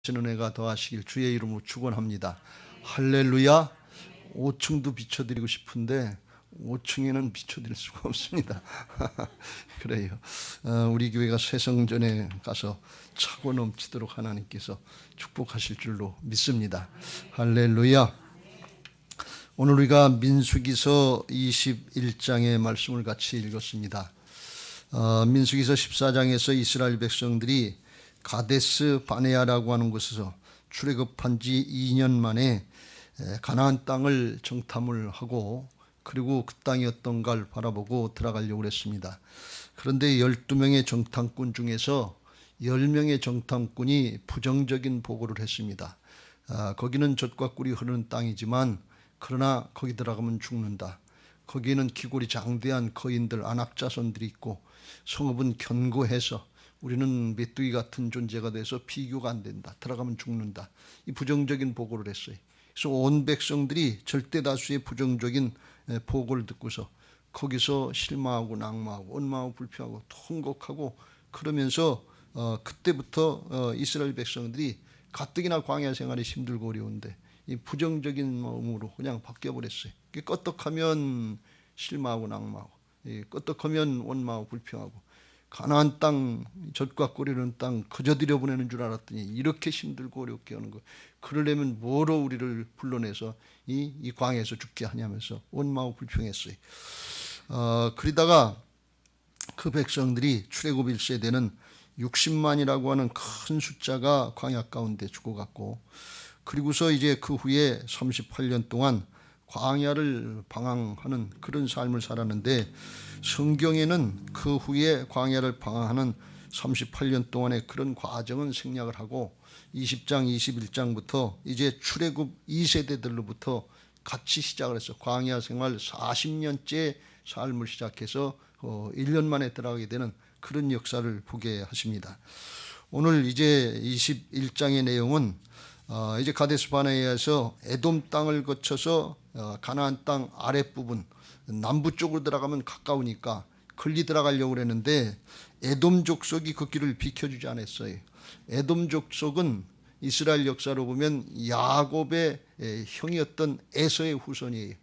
은혜가 더하시길 주의 이름으로 축원합니다. 할렐루야. 5층도 비춰드리고 싶은데 5층에는 비춰드릴 수가 없습니다. 그래요. 우리 교회가 쇠성전에 가서 차고 넘치도록 하나님께서 축복하실 줄로 믿습니다. 할렐루야. 오늘 우리가 민수기서 21장의 말씀을 같이 읽었습니다. 민수기서 14장에서 이스라엘 백성들이 가데스 바네아라고 하는 곳에서 출애굽한 지 2년 만에 가나안 땅을 정탐을 하고 그리고 그 땅이 어떤가를 바라보고 들어가려고 했습니다. 그런데 12명의 정탐꾼 중에서 10명의 정탐꾼이 부정적인 보고를 했습니다. 거기는 젖과 꿀이 흐르는 땅이지만 그러나 거기 들어가면 죽는다. 거기에는 기골이 장대한 거인들, 안악자손들이 있고 성읍은 견고해서 우리는 메뚜기 같은 존재가 돼서 비교가 안 된다. 들어가면 죽는다. 이 부정적인 보고를 했어요. 그래서 온 백성들이 절대 다수의 부정적인 보고를 듣고서 거기서 실망하고 낙망하고 원망하고 불평하고 통곡하고 그러면서 그때부터 이스라엘 백성들이 가뜩이나 광야 생활이 힘들고 어려운데 이 부정적인 마음으로 그냥 바뀌어버렸어요. 껐떡하면 실망하고 낙망하고 껐떡하면 원망하고 불평하고 가나안 땅, 젖과 꿀이는 땅 그저 들여보내는 줄 알았더니 이렇게 힘들고 어렵게 하는 거. 그러려면 뭐로 우리를 불러내서 이 광야에서 죽게 하냐면서 원망하고 불평했어요. 그러다가 그 백성들이 출애굽 1세대는 60만이라고 하는 큰 숫자가 광야 가운데 죽어갔고 그리고서 이제 그 후에 38년 동안 광야를 방황하는 그런 삶을 살았는데 성경에는 그 후에 광야를 방황하는 38년 동안의 그런 과정은 생략을 하고 20장, 21장부터 이제 출애굽 2세대들로부터 같이 시작을 했어. 광야 생활 40년째 삶을 시작해서 1년 만에 들어가게 되는 그런 역사를 보게 하십니다. 오늘 이제 21장의 내용은 이제 가데스 바네아에서 에돔 땅을 거쳐서 가나안 땅 아랫부분 남부 쪽으로 들어가면 가까우니까 걸리 들어가려고 그랬는데 에돔 족속이 그 길을 비켜주지 않았어요. 에돔 족속은 이스라엘 역사로 보면 야곱의 형이었던 에서의 후손이에요.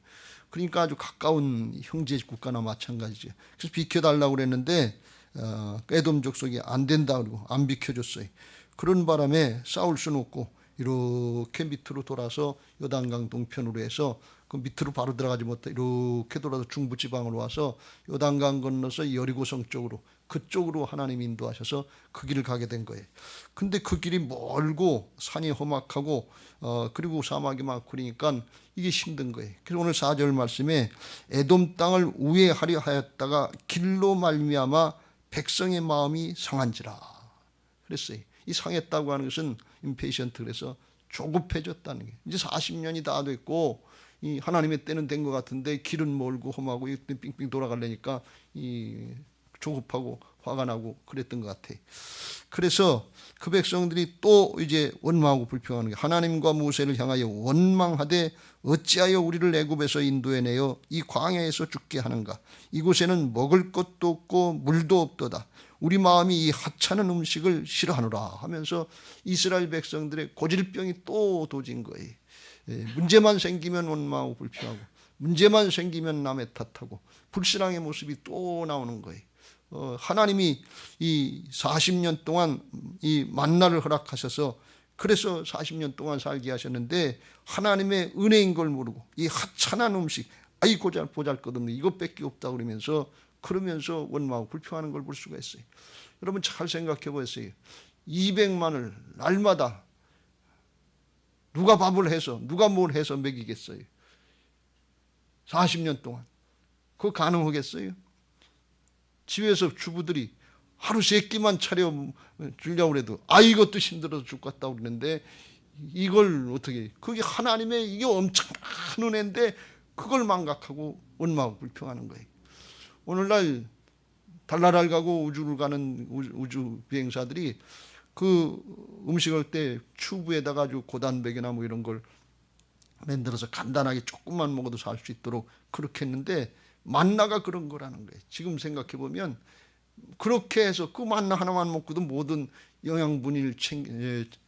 그러니까 아주 가까운 형제 국가나 마찬가지죠. 그래서 비켜달라고 그랬는데 에돔 족속이 안 된다 그러고 안 비켜줬어요. 그런 바람에 싸울 수는 없고 이렇게 밑으로 돌아서 요단강 동편으로 해서 그 밑으로 바로 들어가지 못해 이렇게 돌아서 중부지방으로 와서 요단강 건너서 여리고성 쪽으로 그쪽으로 하나님이 인도하셔서 그 길을 가게 된 거예요. 근데 그 길이 멀고 산이 험악하고 그리고 사막이 많고 그러니까 이게 힘든 거예요. 그래서 오늘 4절 말씀에 에돔 땅을 우회하려 하였다가 길로 말미암아 백성의 마음이 상한지라 그랬어요. 이 상했다고 하는 것은 임페이션트 그래서 조급해졌다는 게 이제 40년이 다 됐고 이 하나님의 때는 된 것 같은데 길은 멀고 험하고 빙빙 돌아가려니까 이 조급하고 화가 나고 그랬던 것 같아. 그래서 그 백성들이 또 이제 원망하고 불평하는 게 하나님과 모세를 향하여 원망하되 어찌하여 우리를 애굽에서 인도해 내어 이 광야에서 죽게 하는가. 이곳에는 먹을 것도 없고 물도 없도다. 우리 마음이 이 하찮은 음식을 싫어하노라 하면서 이스라엘 백성들의 고질병이 또 도진 거예요. 문제만 생기면 원망하고 불평하고 문제만 생기면 남의 탓하고 불신앙의 모습이 또 나오는 거예요. 하나님이 이 40년 동안 이 만나를 허락하셔서 그래서 40년 동안 살게 하셨는데 하나님의 은혜인 걸 모르고 이 하찮은 음식 아이 보잘것없는 이것밖에 없다 그러면서 원망하고 불평하는 걸 볼 수가 있어요. 여러분 잘 생각해 보세요. 200만을 날마다 누가 밥을 해서 누가 뭘 해서 먹이겠어요. 40년 동안 그거 가능하겠어요? 집에서 주부들이 하루 3끼만 차려 주려고 해도 이것도 힘들어서 죽겠다고 그러는데 이걸 어떻게 그게 하나님의 이게 엄청난 은혜인데 그걸 망각하고 원망하고 불평하는 거예요. 오늘날 달나라를 가고 우주를 가는 우주 비행사들이 그 음식할 때 튜브에다가 아주 고단백이나 뭐 이런 걸 만들어서 간단하게 조금만 먹어도 살 수 있도록 그렇게 했는데 만나가 그런 거라는 거예요. 지금 생각해 보면 그렇게 해서 그 만나 하나만 먹고도 모든 영양분이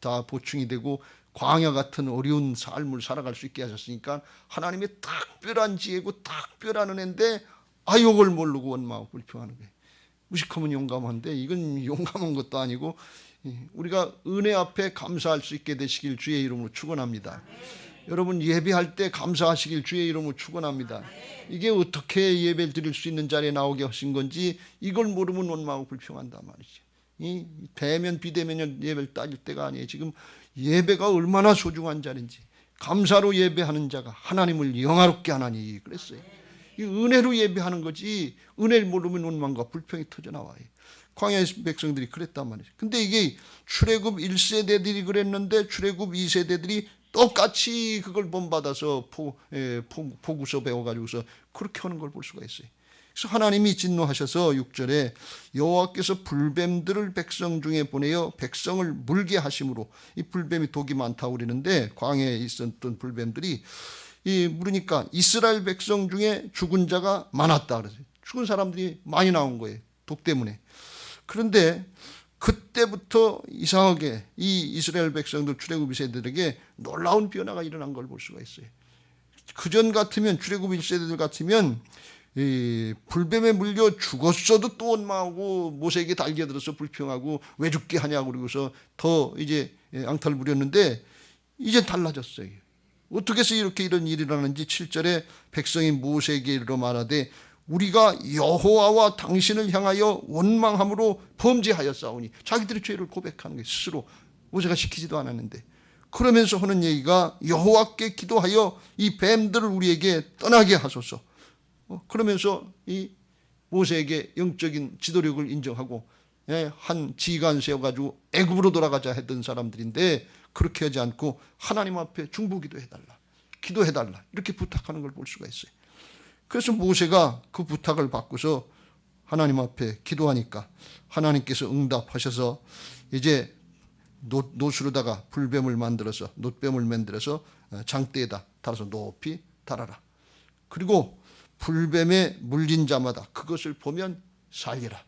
다 보충이 되고 광야 같은 어려운 삶을 살아갈 수 있게 하셨으니까 하나님의 특별한 지혜고 특별한 은혜인데 이걸 모르고 원망하고 불평하는 거예요. 무식하면 용감한데 이건 용감한 것도 아니고 우리가 은혜 앞에 감사할 수 있게 되시길 주의 이름으로 축원합니다. 여러분 예배할 때 감사하시길 주의 이름으로 축원합니다. 이게 어떻게 예배를 드릴 수 있는 자리에 나오게 하신 건지 이걸 모르면 원망하고 불평한단 말이죠. 이 대면 비대면 예배를 따질 때가 아니에요. 지금 예배가 얼마나 소중한 자리인지 감사로 예배하는 자가 하나님을 영화롭게 하나니 그랬어요. 이 은혜로 예배하는 거지 은혜를 모르면 원망과 불평이 터져나와요. 광야의 백성들이 그랬단 말이죠. 근데 이게 출애굽 1세대들이 그랬는데 출애굽 2세대들이 똑같이 그걸 본받아서 보고서 배워가지고서 그렇게 하는 걸 볼 수가 있어요. 그래서 하나님이 진노하셔서 6절에 여호와께서 불뱀들을 백성 중에 보내어 백성을 물게 하심으로 이 불뱀이 독이 많다고 그러는데 광야에 있었던 불뱀들이 물으니까 이스라엘 백성 중에 죽은 자가 많았다 그러죠. 죽은 사람들이 많이 나온 거예요. 독 때문에. 그런데 그때부터 이상하게 이 이스라엘 백성들 출애굽 2세들에게 놀라운 변화가 일어난 걸 볼 수가 있어요. 그전 같으면 출애굽 1세대들 같으면 이 불뱀에 물려 죽었어도 또 원망하고 모세에게 달겨들어서 불평하고 왜 죽게 하냐고 그러고서 더 이제 앙탈을 부렸는데 이제 달라졌어요. 어떻게 해서 이렇게 이런 일이 일어나는지 7절에 백성이 모세에게 이르러 말하되 우리가 여호와와 당신을 향하여 원망함으로 범죄하였사오니 자기들의 죄를 고백하는 거예요. 스스로 모세가 시키지도 않았는데 그러면서 하는 얘기가 여호와께 기도하여 이 뱀들을 우리에게 떠나게 하소서. 그러면서 이 모세에게 영적인 지도력을 인정하고 한 지휘관 세워가지고 애굽으로 돌아가자 했던 사람들인데 그렇게 하지 않고 하나님 앞에 중보기도해달라 기도해달라 이렇게 부탁하는 걸 볼 수가 있어요. 그래서 모세가 그 부탁을 받고서 하나님 앞에 기도하니까 하나님께서 응답하셔서 이제 노수로다가 불뱀을 만들어서 놋뱀을 만들어서 장대에다 달아서 높이 달아라. 그리고 불뱀에 물린 자마다 그것을 보면 살리라.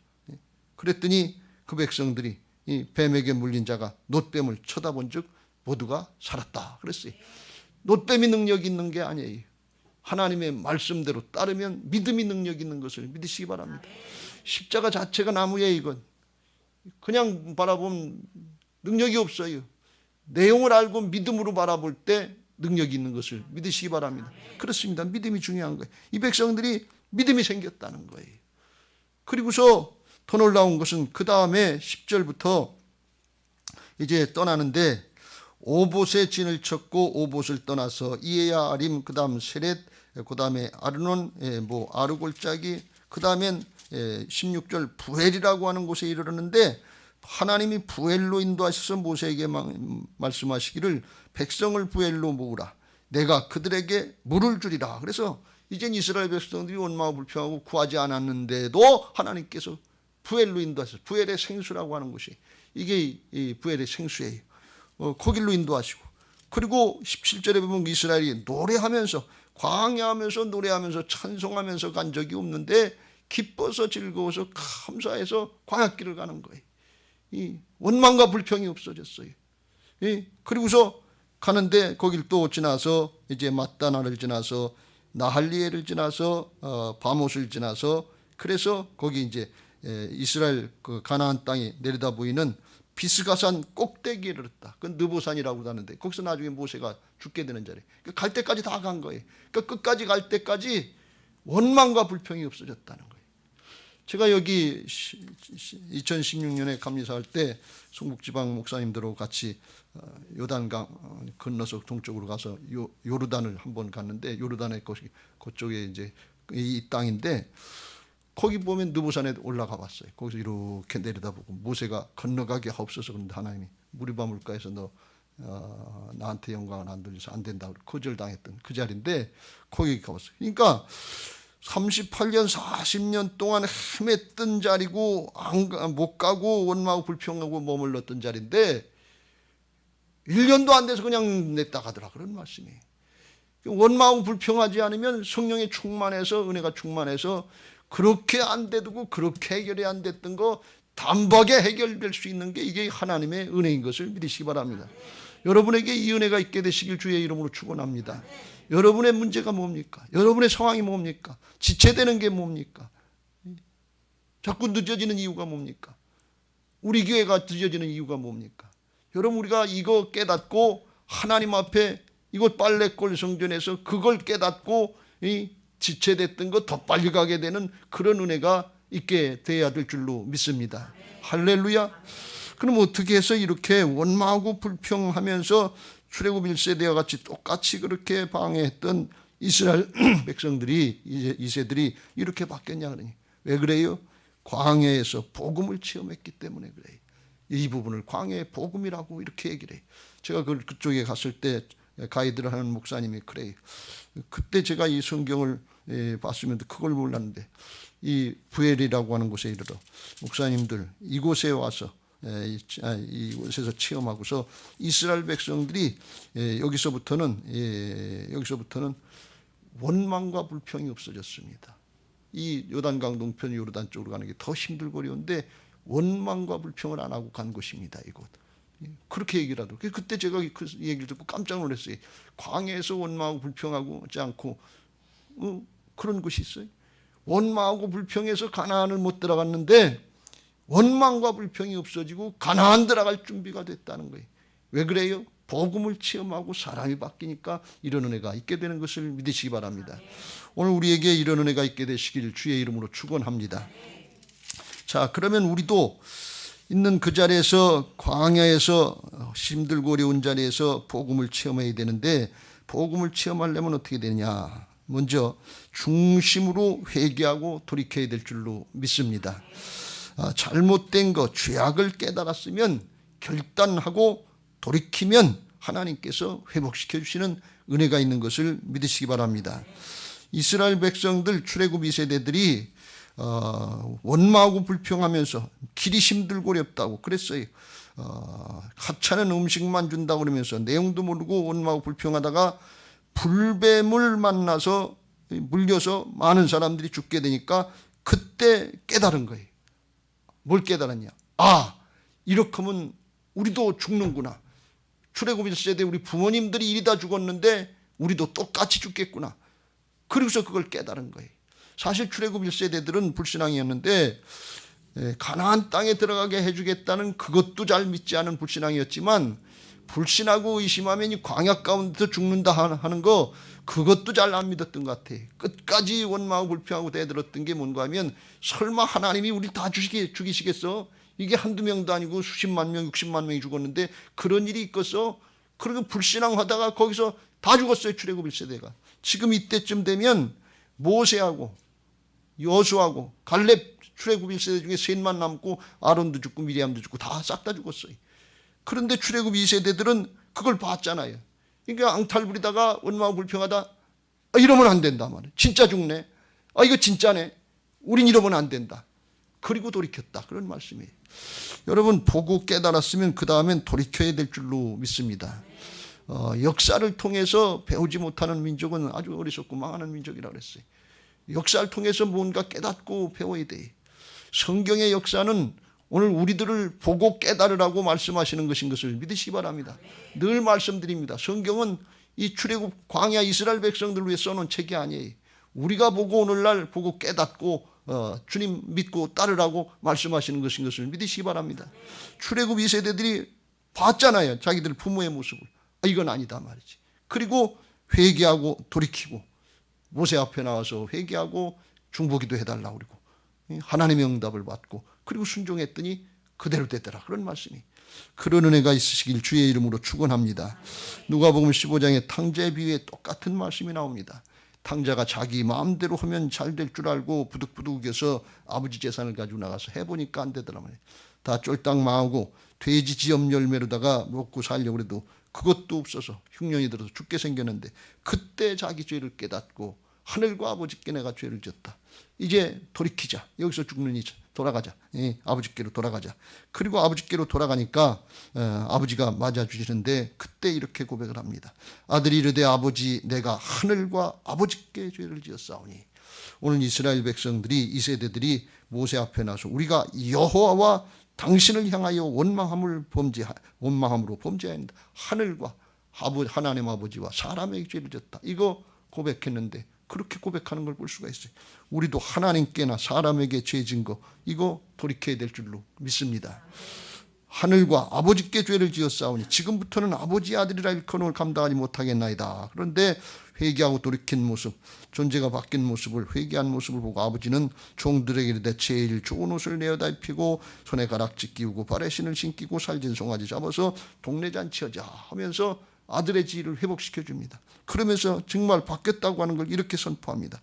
그랬더니 그 백성들이 이 뱀에게 물린 자가 놋뱀을 쳐다본 즉 모두가 살았다 그랬어요. 놋뱀이 능력 있는 게 아니에요. 하나님의 말씀대로 따르면 믿음이 능력 있는 것을 믿으시기 바랍니다. 십자가 자체가 나무예요. 이건 그냥 바라보면 능력이 없어요. 내용을 알고 믿음으로 바라볼 때 능력이 있는 것을 믿으시기 바랍니다. 그렇습니다. 믿음이 중요한 거예요. 이 백성들이 믿음이 생겼다는 거예요. 그리고서 더 놀라운 것은 그 다음에 10절부터 이제 떠나는데 오봇에 진을 쳤고 오봇을 떠나서 이에야 아림 그 다음 세렛 그 다음에 아르논 아르골짜기 그 다음엔 16절 부엘이라고 하는 곳에 이르렀는데 하나님이 부엘로 인도하셔서 모세에게 말씀하시기를 백성을 부엘로 모으라 내가 그들에게 물을 주리라. 그래서 이젠 이스라엘 백성들이 원망하고 불평하고 구하지 않았는데도 하나님께서 부엘로 인도하셔서 부엘의 생수라고 하는 것이 이게 이 부엘의 생수예요. 거길로 인도하시고 그리고 17절에 보면 이스라엘이 노래하면서 광야하면서 노래하면서 찬송하면서 간 적이 없는데 기뻐서 즐거워서 감사해서 광야길을 가는 거예요. 이 원망과 불평이 없어졌어요. 그리고서 가는데 거길 또 지나서 이제 mat다나를 지나서 나할리엘을 지나서 바못을 지나서 그래서 거기 이제 이스라엘 그 가나안 땅이 내려다 보이는 비스가산 꼭대기에 이르렀다. 그건 느보산이라고 하는데 거기서 나중에 모세가 죽게 되는 자리에 갈 때까지 다 간 거예요. 그러니까 끝까지 갈 때까지 원망과 불평이 없어졌다는 거예요. 제가 여기 2016년에 감리사할 때 성북지방 목사님들하고 같이 요단강 건너서 동쪽으로 가서 요르단을 한번 갔는데 요르단의 그쪽에 이제 이 땅인데 거기 보면 느보산에 올라가 봤어요. 거기서 이렇게 내려다보고 모세가 건너가게 하옵소서 그런데 하나님이 무리바 물가에서 너 나한테 영광을 안 돌려서 안 된다 거절당했던 그 자리인데 거기 가봤어요. 그러니까 38년 40년 동안 헤맸던 자리고 못 가고 원망하고 불평하고 머물렀던 자리인데 1년도 안 돼서 그냥 냈다 가더라 그런 말씀이에요. 원망하고 불평하지 않으면 성령에 충만해서 은혜가 충만해서 그렇게 안 돼두고 그렇게 해결이 안 됐던 거 단박에 해결될 수 있는 게 이게 하나님의 은혜인 것을 믿으시기 바랍니다. 여러분에게 이 은혜가 있게 되시길 주의 이름으로 축원합니다. 여러분의 문제가 뭡니까? 여러분의 상황이 뭡니까? 지체되는 게 뭡니까? 자꾸 늦어지는 이유가 뭡니까? 우리 교회가 늦어지는 이유가 뭡니까? 여러분, 우리가 이거 깨닫고 하나님 앞에 이곳 빨래골 성전에서 그걸 깨닫고 지체됐던 거 더 빨리 가게 되는 그런 은혜가 있게 돼야 될 줄로 믿습니다. 할렐루야. 그럼 어떻게 해서 이렇게 원망하고 불평하면서 출애굽 1세대와 같이 똑같이 그렇게 방해했던 이스라엘 백성들이, 이세들이 이렇게 바뀌었냐 그러니. 왜 그래요? 광야에서 복음을 체험했기 때문에 그래요. 이 부분을 광야의 복음이라고 이렇게 얘기를 해요. 제가 그쪽에 갔을 때 가이드를 하는 목사님이 그래요. 그때 제가 이 성경을 봤으면 그걸 몰랐는데, 이 부엘이라고 하는 곳에 이르러 목사님들 이곳에 와서 이곳에서 체험하고서 이스라엘 백성들이 여기서부터는 원망과 불평이 없어졌습니다. 이 요단강 동편 요르단 쪽으로 가는 게 더 힘들고 어려운데 원망과 불평을 안 하고 간 곳입니다. 이곳. 그렇게 얘기를 하더라고요. 그때 제가 그 얘기를 듣고 깜짝 놀랐어요. 광야에서 원망하고 불평하지 않고 그런 곳이 있어요. 원망하고 불평해서 가나안을 못 들어갔는데 원망과 불평이 없어지고 가나안 들어갈 준비가 됐다는 거예요. 왜 그래요? 복음을 체험하고 사람이 바뀌니까 이런 은혜가 있게 되는 것을 믿으시기 바랍니다. 오늘 우리에게 이런 은혜가 있게 되시길 주의 이름으로 축원합니다. 자, 그러면 우리도 있는 그 자리에서, 광야에서 힘들고 어려운 자리에서 복음을 체험해야 되는데, 복음을 체험하려면 어떻게 되냐? 먼저 중심으로 회개하고 돌이켜야 될 줄로 믿습니다. 잘못된 것, 죄악을 깨달았으면 결단하고 돌이키면 하나님께서 회복시켜 주시는 은혜가 있는 것을 믿으시기 바랍니다. 이스라엘 백성들, 출애굽 2세대들이 원망하고 불평하면서 길이 힘들고 어렵다고 그랬어요. 하찮은 음식만 준다고 그러면서 내용도 모르고 원망하고 불평하다가 불뱀을 만나서 물려서 많은 사람들이 죽게 되니까 그때 깨달은 거예요. 뭘 깨달았냐? 이렇게 하면 우리도 죽는구나. 출애굽 1세대 우리 부모님들이 이리 다 죽었는데 우리도 똑같이 죽겠구나. 그러고서 그걸 깨달은 거예요. 사실 출애굽 1세대들은 불신앙이었는데 가나안 땅에 들어가게 해주겠다는 그것도 잘 믿지 않은 불신앙이었지만, 불신하고 의심하면 이 광야 가운데서 죽는다 하는 거 그것도 잘 안 믿었던 것 같아요. 끝까지 원망하고 불평하고 대들었던 게 뭔가 하면, 설마 하나님이 우리 다 죽이시겠어? 이게 한두 명도 아니고 수십만 명, 60만 명이 죽었는데 그런 일이 있겠어? 그리고 불신앙하다가 거기서 다 죽었어요. 출애굽 1세대가. 지금 이때쯤 되면 모세하고 여수하고 갈렙 출애굽 1세대 중에 셋만 남고 아론도 죽고 미리암도 죽고 다 싹 다 죽었어요. 그런데 출애굽 2세대들은 그걸 봤잖아요. 그러니까 앙탈 부리다가 원망하고 불평하다 이러면 안 된다 말이에요. 진짜 죽네. 이거 진짜네. 우린 이러면 안 된다. 그리고 돌이켰다. 그런 말씀이에요. 여러분, 보고 깨달았으면 그 다음엔 돌이켜야 될 줄로 믿습니다. 역사를 통해서 배우지 못하는 민족은 아주 어리석고 망하는 민족이라고 그랬어요. 역사를 통해서 뭔가 깨닫고 배워야 돼. 성경의 역사는 오늘 우리들을 보고 깨달으라고 말씀하시는 것인 것을 믿으시기 바랍니다. 늘 말씀드립니다. 성경은 이 출애굽 광야 이스라엘 백성들을 위해 써놓은 책이 아니에요. 우리가 보고 오늘날 보고 깨닫고 주님 믿고 따르라고 말씀하시는 것인 것을 믿으시기 바랍니다. 출애굽 2세대들이 봤잖아요. 자기들 부모의 모습을. 이건 아니다 말이지. 그리고 회개하고 돌이키고 모세 앞에 나와서 회개하고 중보기도 해달라고 그러고 하나님의 응답을 받고 그리고 순종했더니 그대로 되더라. 그런 말씀이. 그런 은혜가 있으시길 주의 이름으로 축원합니다. 누가복음 15장의 탕자의 비유에 똑같은 말씀이 나옵니다. 탕자가 자기 마음대로 하면 잘 될 줄 알고 부득부득 우겨서 아버지 재산을 가지고 나가서 해보니까 안 되더라 말이에요. 다 쫄딱 망하고 돼지 지엄 열매로다가 먹고 살려고 해도 그것도 없어서 흉년이 들어서 죽게 생겼는데, 그때 자기 죄를 깨닫고 하늘과 아버지께 내가 죄를 졌다. 이제 돌이키자. 여기서 죽는 이 돌아가자. 아버지께로 돌아가자. 그리고 아버지께로 돌아가니까 아버지가 맞아주시는데 그때 이렇게 고백을 합니다. 아들이 이르되 아버지 내가 하늘과 아버지께 죄를 지었사오니 오늘 이스라엘 백성들이, 이 세대들이 모세 앞에 나서 우리가 여호와와 당신을 향하여 원망함으로 범죄해야 한다. 하늘과 하나님 아버지와 사람에게 죄를 졌다. 이거 고백했는데 그렇게 고백하는 걸 볼 수가 있어요. 우리도 하나님께나 사람에게 죄진 거 이거 돌이켜야 될 줄로 믿습니다. 하늘과 아버지께 죄를 지었사오니 지금부터는 아버지의 아들이라 일컬음을 감당하지 못하겠나이다. 그런데 회개하고 돌이킨 모습, 존재가 바뀐 모습을, 회개한 모습을 보고 아버지는 종들에게 이르되 제일 좋은 옷을 내어다 입히고 손에 가락지 끼우고 발에 신을 신기고 살진 송아지 잡아서 동네 잔치하자 하면서 아들의 지위를 회복시켜 줍니다. 그러면서 정말 바뀌었다고 하는 걸 이렇게 선포합니다.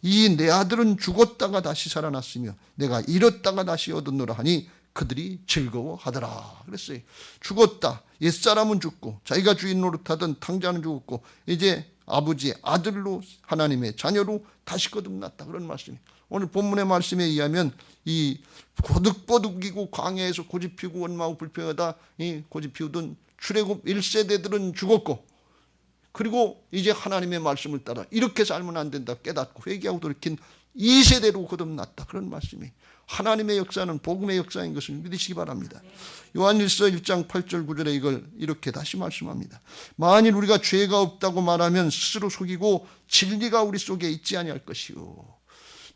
이 내 아들은 죽었다가 다시 살아났으며 내가 잃었다가 다시 얻었노라 하니 그들이 즐거워하더라 그랬어요. 죽었다. 옛사람은 죽고 자기가 주인 노릇하던 탕자는 죽었고 이제 아버지의 아들로 하나님의 자녀로 다시 거듭났다. 그런 말씀이 오늘 본문의 말씀에 의하면 이 버득버득이고 광야에서 고집 피우고 원망하고 불평하다 고집 피우던 출애굽 1세대들은 죽었고 그리고 이제 하나님의 말씀을 따라 이렇게 살면 안 된다 깨닫고 회개하고 돌이킨 2세대로 거듭났다. 그런 말씀이 하나님의 역사는 복음의 역사인 것을 믿으시기 바랍니다. 요한일서 1장 8절 9절에 이걸 이렇게 다시 말씀합니다. 만일 우리가 죄가 없다고 말하면 스스로 속이고 진리가 우리 속에 있지 아니할 것이요.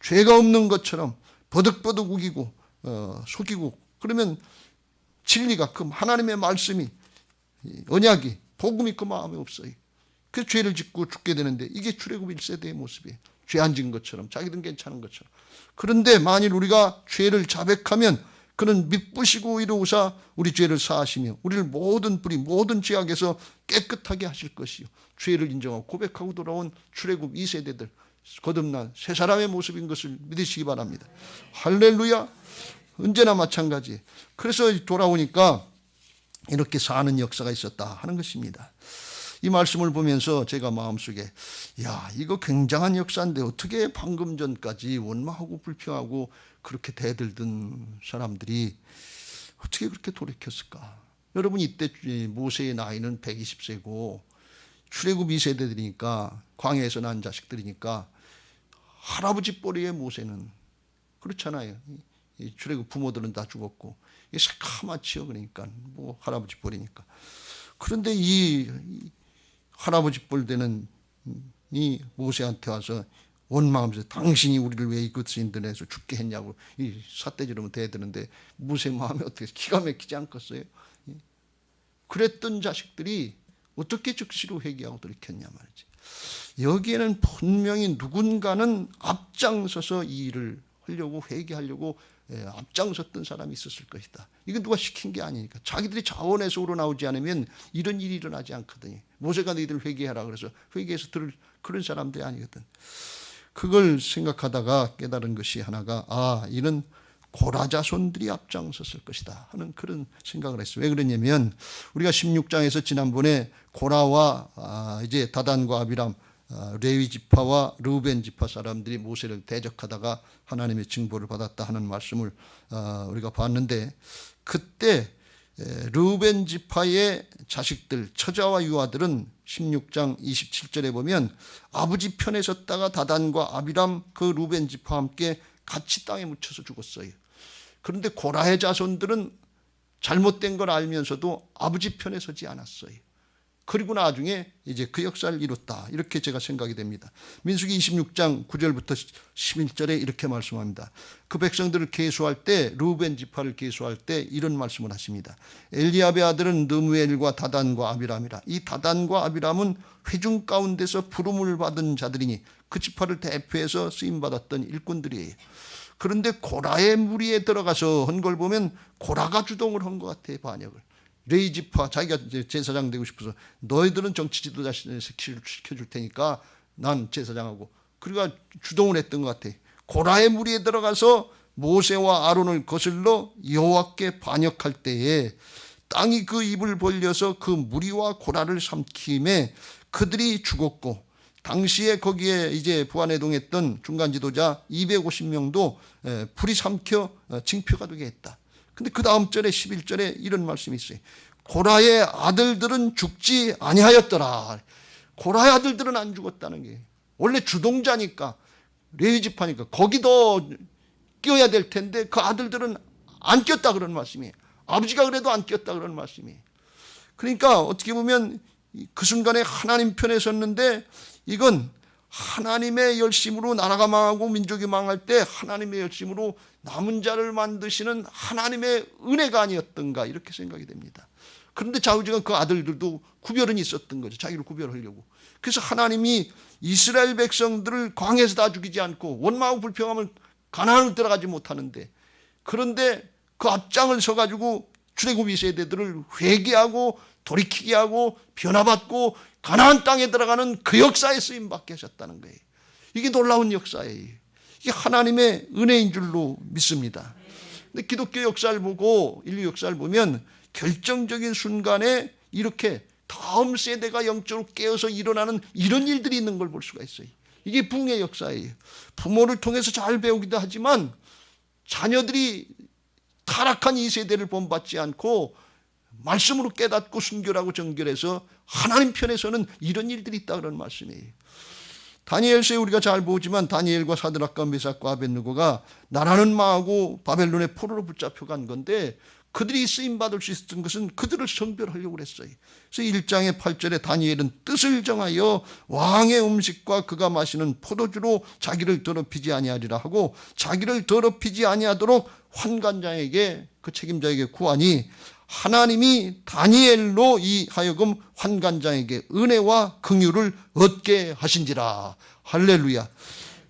죄가 없는 것처럼 버득버득 우기고 속이고 그러면 진리가 그 하나님의 말씀이 언약이 복음이 그 마음에 없어요. 그 죄를 짓고 죽게 되는데 이게 출애굽 1세대의 모습이에요. 죄 안 진 것처럼 자기든 괜찮은 것처럼. 그런데 만일 우리가 죄를 자백하면 그는 미쁘시고 이루사 우리 죄를 사하시며 우리를 모든 뿌리 모든 죄악에서 깨끗하게 하실 것이요. 죄를 인정하고 고백하고 돌아온 출애굽 2세대들 거듭난 새 사람의 모습인 것을 믿으시기 바랍니다. 할렐루야. 언제나 마찬가지. 그래서 돌아오니까 이렇게 사는 역사가 있었다 하는 것입니다. 이 말씀을 보면서 제가 마음속에 이거 굉장한 역사인데 어떻게 방금 전까지 원망하고 불평하고 그렇게 대들던 사람들이 어떻게 그렇게 돌이켰을까? 여러분 이때 모세의 나이는 120세고 출애굽 2세대들이니까 광야에서 난 자식들이니까 할아버지 뻘이의 모세는 그렇잖아요. 출애굽 부모들은 다 죽었고 새카맣지요. 그러니까 뭐 할아버지 뻘이니까. 그런데 이 할아버지 뻘 되는 이 모세한테 와서 원망하면서 당신이 우리를 왜 이것을 인도해서 죽게 했냐고 이 삿대질하면 대드는데 모세 마음이 어떻게 기가 막히지 않겠어요? 그랬던 자식들이 어떻게 즉시로 회개하고 돌이켰냐 말이지. 여기에는 분명히 누군가는 앞장서서 이 일을 하려고 회개하려고 앞장섰던 사람이 있었을 것이다. 이건 누가 시킨 게 아니니까. 자기들이 자원해서 우러나오지 않으면 이런 일이 일어나지 않거든요. 모세가 너희들 회개하라 그래서 회개해서 들을 그런 사람들이 아니거든. 그걸 생각하다가 깨달은 것이 하나가 이는 고라 자손들이 앞장섰을 것이다 하는 그런 생각을 했어요. 왜 그러냐면 우리가 16장에서 지난번에 고라와 이제 다단과 아비람 레위 지파와 르우벤 지파 사람들이 모세를 대적하다가 하나님의 징벌을 받았다 하는 말씀을 우리가 봤는데 그때 르우벤 지파의 자식들 처자와 유아들은 16장 27절에 보면 아버지 편에 섰다가 다단과 아비람 그 르우벤 지파와 함께 같이 땅에 묻혀서 죽었어요. 그런데 고라의 자손들은 잘못된 걸 알면서도 아버지 편에 서지 않았어요. 그리고 나중에 이제 그 역사를 이뤘다. 이렇게 제가 생각이 됩니다. 민수기 26장 9절부터 11절에 이렇게 말씀합니다. 그 백성들을 계수할 때 르우벤 지파를 계수할 때 이런 말씀을 하십니다. 엘리압의 아들은 느무엘과 다단과 아비람이라. 이 다단과 아비람은 회중 가운데서 부름을 받은 자들이니 그 지파를 대표해서 쓰임받았던 일꾼들이에요. 그런데 고라의 무리에 들어가서 한 걸 보면 고라가 주동을 한 것 같아요. 반역을. 레위 지파 자기가 제사장 되고 싶어서 너희들은 정치 지도자 시켜줄 테니까 난 제사장하고 그리고 주동을 했던 것 같아. 고라의 무리에 들어가서 모세와 아론을 거슬러 여호와께 반역할 때에 땅이 그 입을 벌려서 그 무리와 고라를 삼킴에 그들이 죽었고 당시에 거기에 이제 부안해동했던 중간 지도자 250명도 불이 삼켜 징표가 되게 했다. 근데 그 다음 절에 11절에 이런 말씀이 있어요. 고라의 아들들은 죽지 아니하였더라. 고라의 아들들은 안 죽었다는 게 원래 주동자니까 레위 지파니까 거기도 끼어야 될 텐데 그 아들들은 안 꼈다 그런 말씀이에요. 아버지가 그래도 안 꼈다 그런 말씀이에요. 그러니까 어떻게 보면 그 순간에 하나님 편에 섰는데 이건 하나님의 열심으로 나라가 망하고 민족이 망할 때 하나님의 열심으로 남은 자를 만드시는 하나님의 은혜가 아니었던가 이렇게 생각이 됩니다. 그런데 좌우지간 그 아들들도 구별은 있었던 거죠. 자기를 구별하려고. 그래서 하나님이 이스라엘 백성들을 광야에서 다 죽이지 않고 원망하고 불평하면 가나안을 들어가지 못하는데, 그런데 그 앞장을 서가지고 출애굽 세대들을 회개하고 돌이키게 하고 변화받고 가나안 땅에 들어가는 그 역사에 쓰임받게 하셨다는 거예요. 이게 놀라운 역사예요. 이게 하나님의 은혜인 줄로 믿습니다. 근데 기독교 역사를 보고 인류 역사를 보면 결정적인 순간에 이렇게 다음 세대가 영적으로 깨어서 일어나는 이런 일들이 있는 걸 볼 수가 있어요. 이게 부흥의 역사예요. 부모를 통해서 잘 배우기도 하지만 자녀들이 타락한 이 세대를 본받지 않고 말씀으로 깨닫고 순결하고 정결해서 하나님 편에서는 이런 일들이 있다 그런 말씀이에요. 다니엘서에 우리가 잘 보지만 다니엘과 사드락과 메삭과 아벳느고가 나라는 망하고 바벨론의 포로로 붙잡혀간 건데 그들이 쓰임받을 수 있었던 것은 그들을 성별하려고 그랬어요. 그래서 1장의 8절에 다니엘은 뜻을 정하여 왕의 음식과 그가 마시는 포도주로 자기를 더럽히지 아니하리라 하고 자기를 더럽히지 아니하도록 환관장에게 그 책임자에게 구하니 하나님이 다니엘로 이 하여금 환관장에게 은혜와 긍휼을 얻게 하신지라. 할렐루야.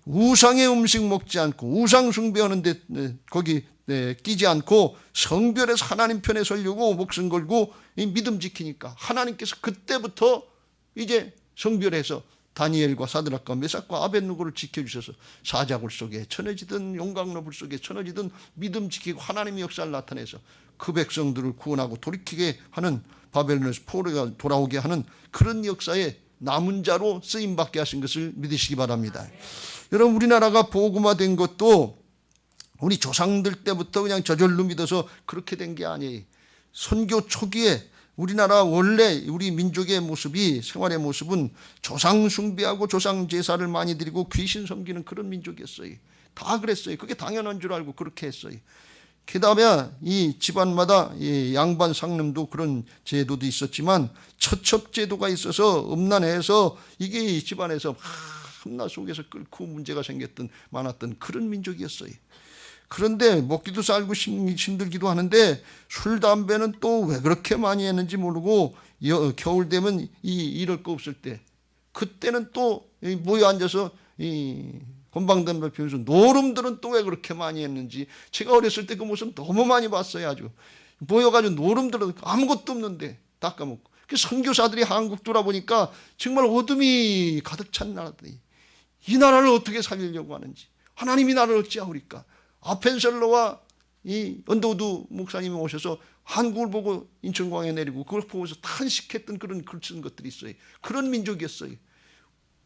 우상의 음식 먹지 않고 우상 숭배하는데 거기 끼지 않고 성별에서 하나님 편에 서려고 목숨 걸고 믿음 지키니까 하나님께서 그때부터 이제 성별해서 다니엘과 사드락과 메삭과 아벳느고를 지켜주셔서 사자굴 속에 쳐넣어지든 용광로불 속에 쳐넣어지든 믿음 지키고 하나님의 역사를 나타내서 그 백성들을 구원하고 돌이키게 하는, 바벨론에서 포로가 돌아오게 하는 그런 역사에 남은 자로 쓰임받게 하신 것을 믿으시기 바랍니다. 여러분, 우리나라가 복음화된 것도 우리 조상들 때부터 그냥 저절로 믿어서 그렇게 된 게 아니에요. 선교 초기에 우리나라 원래 우리 민족의 모습이, 생활의 모습은 조상 숭배하고 조상 제사를 많이 드리고 귀신 섬기는 그런 민족이었어요. 다 그랬어요. 그게 당연한 줄 알고 그렇게 했어요. 게다가 이 집안마다 이 양반 상름도 그런 제도도 있었지만 처첩 제도가 있어서 음란해서 이게 이 집안에서 한나 속에서 끓고 문제가 생겼던 많았던 그런 민족이었어요. 그런데 먹기도 살고 힘들기도 하는데 술 담배는 또 왜 그렇게 많이 했는지 모르고 겨울 되면 이럴 거 없을 때 그때는 또 모여 앉아서 곤방담배 피우면서 노름들은 또 왜 그렇게 많이 했는지 제가 어렸을 때 그 모습 너무 많이 봤어요. 아주 모여가지고 노름들은 아무것도 없는데 닦아먹고. 선교사들이 한국 돌아보니까 정말 어둠이 가득 찬 나라들이 이 나라를 어떻게 살리려고 하는지, 하나님이 나라를 어찌하오리까. 아펜셀러와 이 언더우드 목사님이 오셔서 한국을 보고 인천공항에 내리고 그걸 보고서 탄식했던 그런 글 쓴 것들이 있어요. 그런 민족이었어요.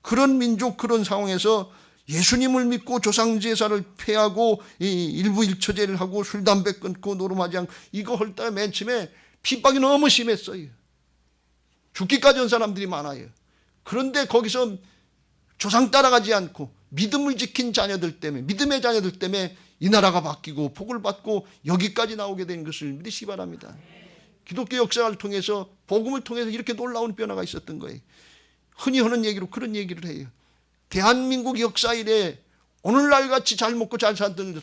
그런 민족, 그런 상황에서 예수님을 믿고 조상제사를 폐하고 일부 일처제를 하고 술 담배 끊고 노름하지 않고 이거 할 때 맨 처음에 핍박이 너무 심했어요. 죽기까지 온 사람들이 많아요. 그런데 거기서 조상 따라가지 않고 믿음을 지킨 자녀들 때문에, 믿음의 자녀들 때문에 이 나라가 바뀌고 복을 받고 여기까지 나오게 된 것을 믿으시기 바랍니다. 기독교 역사를 통해서, 복음을 통해서 이렇게 놀라운 변화가 있었던 거예요. 흔히 하는 얘기로 그런 얘기를 해요. 대한민국 역사 이래 오늘날 같이 잘 먹고 잘 살았던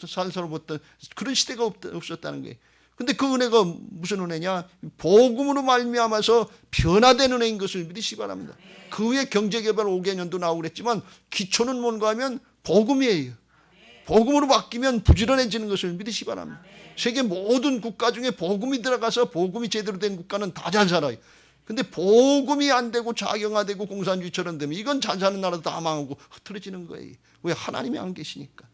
그런 시대가 없었다는 거예요. 근데 그 은혜가 무슨 은혜냐? 복음으로 말미암아서 변화된 은혜인 것을 믿으시기 바랍니다. 그 후에 경제개발 5개년도 나오고 그랬지만 기초는 뭔가 하면 복음이에요. 복음으로 바뀌면 부지런해지는 것을 믿으시기 바랍니다. 세계 모든 국가 중에 복음이 들어가서 복음이 제대로 된 국가는 다 잘 살아요. 근데 복음이 안 되고 자경화되고 공산주의처럼 되면 이건 잘 사는 나라도 다 망하고 흐트러지는 거예요. 왜? 하나님이 안 계시니까.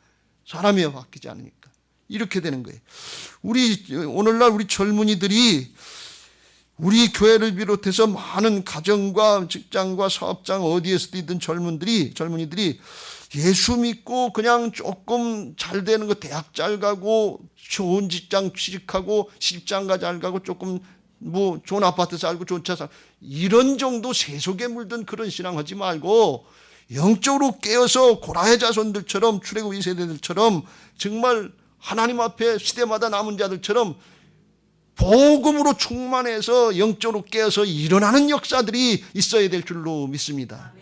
사람이 바뀌지 않으니까. 이렇게 되는 거예요. 오늘날 우리 젊은이들이 우리 교회를 비롯해서 많은 가정과 직장과 사업장 어디에서든 젊은이들이 예수 믿고 그냥 조금 잘 되는 거, 대학 잘 가고 좋은 직장 취직하고 시집장가 잘 가고 조금 뭐 좋은 아파트 살고 좋은 차 살고 이런 정도 세속에 물든 그런 신앙하지 말고 영적으로 깨어서 고라의 자손들처럼 출애굽 2세대들처럼 정말 하나님 앞에 시대마다 남은 자들처럼 복음으로 충만해서 영적으로 깨어서 일어나는 역사들이 있어야 될 줄로 믿습니다.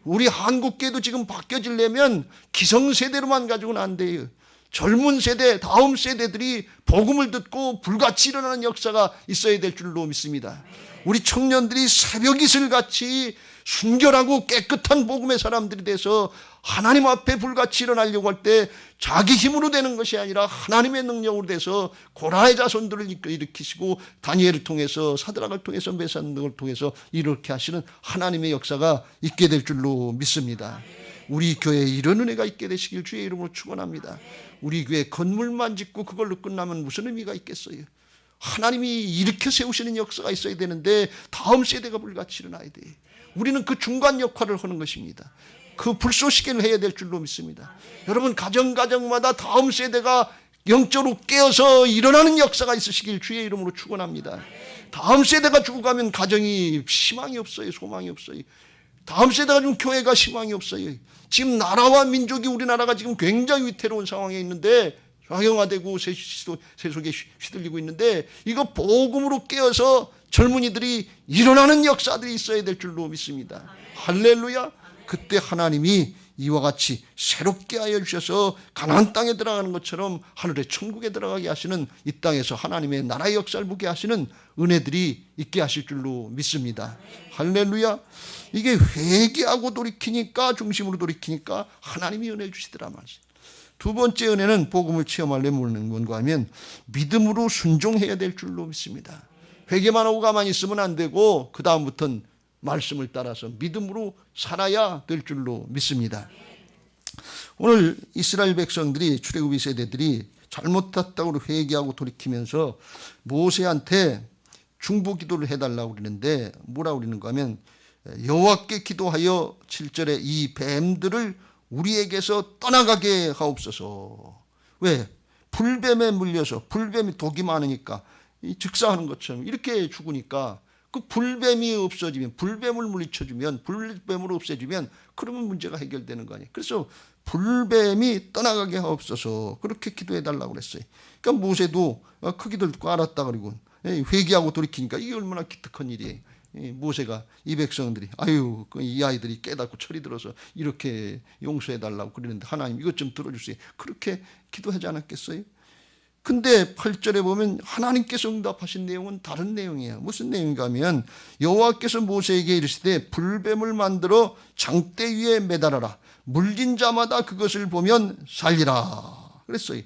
우리 한국계도 지금 바뀌어지려면 기성세대로만 가지고는 안 돼요. 젊은 세대, 다음 세대들이 복음을 듣고 불같이 일어나는 역사가 있어야 될 줄로 믿습니다. 우리 청년들이 새벽 이슬같이 순결하고 깨끗한 복음의 사람들이 돼서 하나님 앞에 불같이 일어나려고 할 때 자기 힘으로 되는 것이 아니라 하나님의 능력으로 돼서 고라의 자손들을 일으키시고 다니엘을 통해서 사드락을 통해서 메삭 등을 통해서 이렇게 하시는 하나님의 역사가 있게 될 줄로 믿습니다. 우리 교회에 이런 은혜가 있게 되시길 주의 이름으로 축원합니다. 우리 교회 건물만 짓고 그걸로 끝나면 무슨 의미가 있겠어요? 하나님이 일으켜 세우시는 역사가 있어야 되는데 다음 세대가 불같이 일어나야 돼. 우리는 그 중간 역할을 하는 것입니다. 그 불쏘시개를 해야 될 줄로 믿습니다. 여러분 가정마다 다음 세대가 영적으로 깨어서 일어나는 역사가 있으시길 주의 이름으로 축원합니다. 다음 세대가 죽어가면 가정이 희망이 없어요. 소망이 없어요. 다음 세대가 좀 교회가 희망이 없어요. 지금 나라와 민족이 우리나라가 지금 굉장히 위태로운 상황에 있는데 좌경화되고 세속에 휘둘리고 있는데 이거 복음으로 깨어서 젊은이들이 일어나는 역사들이 있어야 될 줄로 믿습니다. 할렐루야. 그때 하나님이 이와 같이 새롭게 하여 주셔서 가나안 땅에 들어가는 것처럼 하늘의 천국에 들어가게 하시는 이 땅에서 하나님의 나라의 역사를 보게 하시는 은혜들이 있게 하실 줄로 믿습니다. 할렐루야. 이게 회개하고 돌이키니까 중심으로 돌이키니까 하나님이 은혜 주시더라 말이죠. 두 번째 은혜는 복음을 체험하려면 뭔가 하면 믿음으로 순종해야 될 줄로 믿습니다. 회개만 하고 가만히 있으면 안 되고 그 다음부터는 말씀을 따라서 믿음으로 살아야 될 줄로 믿습니다. 오늘 이스라엘 백성들이 출애굽 2세대들이 잘못했다고 회개하고 돌이키면서 모세한테 중보 기도를 해달라고 그러는데 뭐라고 그러는가 하면 여호와께 기도하여 7절에 이 뱀들을 우리에게서 떠나가게 하옵소서. 왜? 불뱀에 물려서 불뱀이 독이 많으니까 즉사하는 것처럼 이렇게 죽으니까 그 불뱀이 없어지면 불뱀을 물리쳐주면 불뱀으로 없애주면 그러면 문제가 해결되는 거 아니에요. 그래서 불뱀이 떠나가게 하옵소서 그렇게 기도해달라고 그랬어요. 그러니까 모세도 그 기도를 듣고 알았다 그러고 회개하고 돌이키니까 이게 얼마나 기특한 일이에요. 모세가 이 백성들이 아유 이 아이들이 깨닫고 철이 들어서 이렇게 용서해달라고 그러는데 하나님 이것 좀 들어주세요. 그렇게 기도하지 않았겠어요? 근데 8절에 보면 하나님께서 응답하신 내용은 다른 내용이에요. 무슨 내용인가 하면 여호와께서 모세에게 이르시되 불뱀을 만들어 장대 위에 매달아라. 물린 자마다 그것을 보면 살리라. 그랬어요.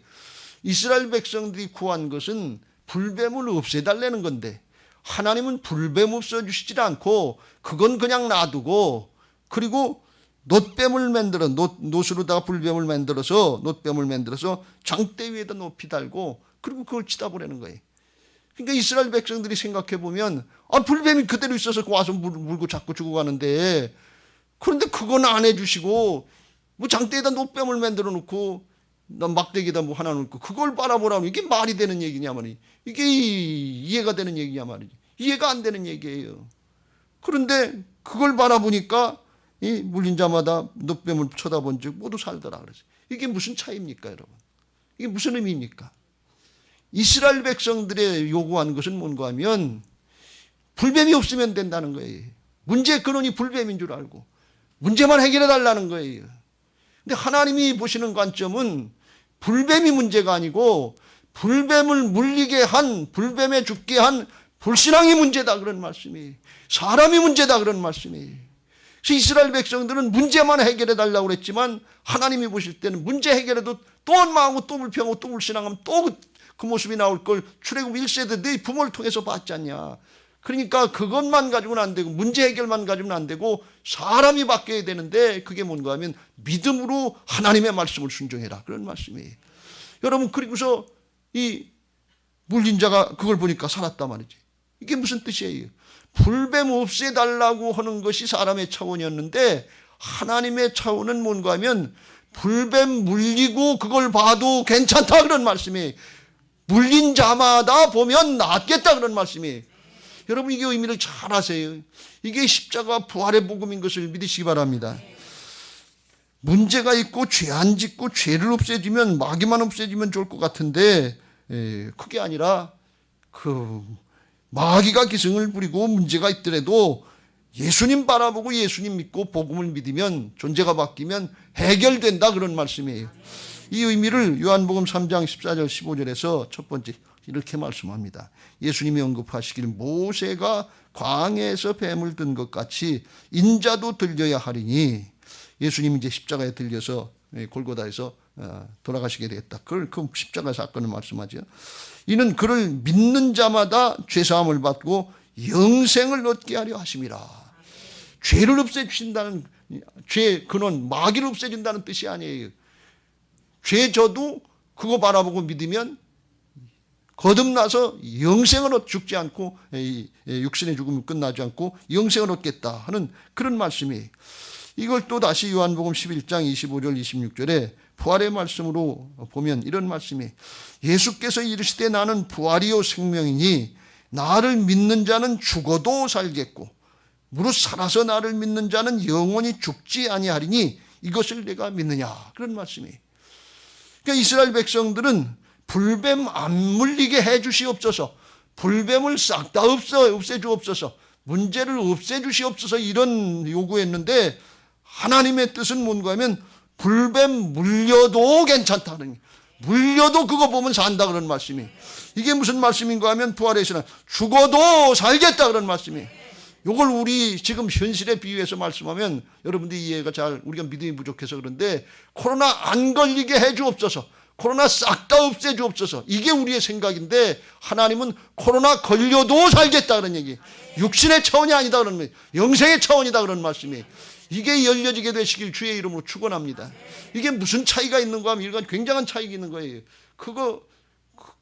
이스라엘 백성들이 구한 것은 불뱀을 없애달라는 건데 하나님은 불뱀 없애주시지 않고 그건 그냥 놔두고 그리고 놋뱀을 만들어 놋으로다가 불뱀을 만들어서 놋뱀을 만들어서 장대 위에다 높이 달고 그리고 그걸 치다 보라는 거예요. 그러니까 이스라엘 백성들이 생각해 보면 불뱀이 그대로 있어서 와서 물고 자꾸 죽어가는데 그런데 그건 안 해주시고 뭐 장대에다 놋뱀을 만들어 놓고 막대기에다 뭐 하나 놓고 그걸 바라보라면 이게 말이 되는 얘기냐 말이에요. 이게 이해가 되는 얘기냐 말이죠. 이해가 안 되는 얘기예요. 그런데 그걸 바라보니까 이 물린 자마다 놋뱀을 쳐다본 즉 모두 살더라 그랬어요. 이게 무슨 차이입니까, 여러분? 이게 무슨 의미입니까? 이스라엘 백성들의 요구한 것은 뭔가 하면 불뱀이 없으면 된다는 거예요. 문제의 근원이 불뱀인 줄 알고 문제만 해결해 달라는 거예요. 근데 하나님이 보시는 관점은 불뱀이 문제가 아니고 불뱀을 물리게 한 불뱀에 죽게 한 불신앙이 문제다 그런 말씀이에요. 사람이 문제다 그런 말씀이에요. 이스라엘 백성들은 문제만 해결해 달라고 그랬지만 하나님이 보실 때는 문제 해결해도 또 원망하고 또 불평하고 또 불신앙하면 또 그 모습이 나올 걸 출애굽 1세대 네 부모를 통해서 봤지 않냐. 그러니까 그것만 가지고는 안 되고 문제 해결만 가지고는 안 되고 사람이 바뀌어야 되는데 그게 뭔가 하면 믿음으로 하나님의 말씀을 순종해라 그런 말씀이에요. 여러분 그리고서 이 물린 자가 그걸 보니까 살았단 말이지. 이게 무슨 뜻이에요? 불뱀 없애달라고 하는 것이 사람의 차원이었는데 하나님의 차원은 뭔가 하면 불뱀 물리고 그걸 봐도 괜찮다 그런 말씀이에요. 물린 자마다 보면 낫겠다 그런 말씀이에요. 여러분 이게 의미를 잘 아세요. 이게 십자가 부활의 복음인 것을 믿으시기 바랍니다. 문제가 있고 죄 안 짓고 죄를 없애주면 마귀만 없애주면 좋을 것 같은데 그게 아니라 그 마귀가 기승을 부리고 문제가 있더라도 예수님 바라보고 예수님 믿고 복음을 믿으면 존재가 바뀌면 해결된다 그런 말씀이에요. 이 의미를 요한복음 3장 14절 15절에서 첫 번째 이렇게 말씀합니다. 예수님이 언급하시길 모세가 광야에서 뱀을 든 것 같이 인자도 들려야 하리니 예수님이 이제 십자가에 들려서 골고다에서 돌아가시게 되겠다. 그걸 그 십자가 사건을 말씀하죠. 이는 그를 믿는 자마다 죄사함을 받고 영생을 얻게 하려 하심이라. 죄를 없애주신다는 죄 근원 마귀를 없애준다는 뜻이 아니에요. 죄 져도 그거 바라보고 믿으면 거듭나서 영생을 죽지 않고 육신의 죽음은 끝나지 않고 영생을 얻겠다 하는 그런 말씀이에요. 이걸 또 다시 요한복음 11장 25절 26절에 부활의 말씀으로 보면 이런 말씀이 예수께서 이르시되 나는 부활이요 생명이니 나를 믿는 자는 죽어도 살겠고 무릇 살아서 나를 믿는 자는 영원히 죽지 아니하리니 이것을 내가 믿느냐 그런 말씀이에요. 그러니까 이스라엘 백성들은 불뱀 안 물리게 해 주시옵소서, 불뱀을 싹 다 없애주옵소서, 문제를 없애주시옵소서 이런 요구했는데 하나님의 뜻은 뭔가 하면 불뱀 물려도 괜찮다는 거예요. 물려도 그거 보면 산다 그런 말씀이에요. 이게 무슨 말씀인가 하면 부활에서는 죽어도 살겠다 그런 말씀이에요. 이걸 우리 지금 현실에 비유해서 말씀하면 여러분들이 이해가 잘, 우리가 믿음이 부족해서 그런데 코로나 안 걸리게 해 주옵소서, 코로나 싹 다 없애 주옵소서, 이게 우리의 생각인데 하나님은 코로나 걸려도 살겠다 그런 얘기, 육신의 차원이 아니다 그런 말이에요. 영생의 차원이다 그런 말씀이에요. 이게 열려지게 되시길 주의 이름으로 축원합니다. 이게 무슨 차이가 있는가 하면 이건 굉장한 차이가 있는 거예요. 그거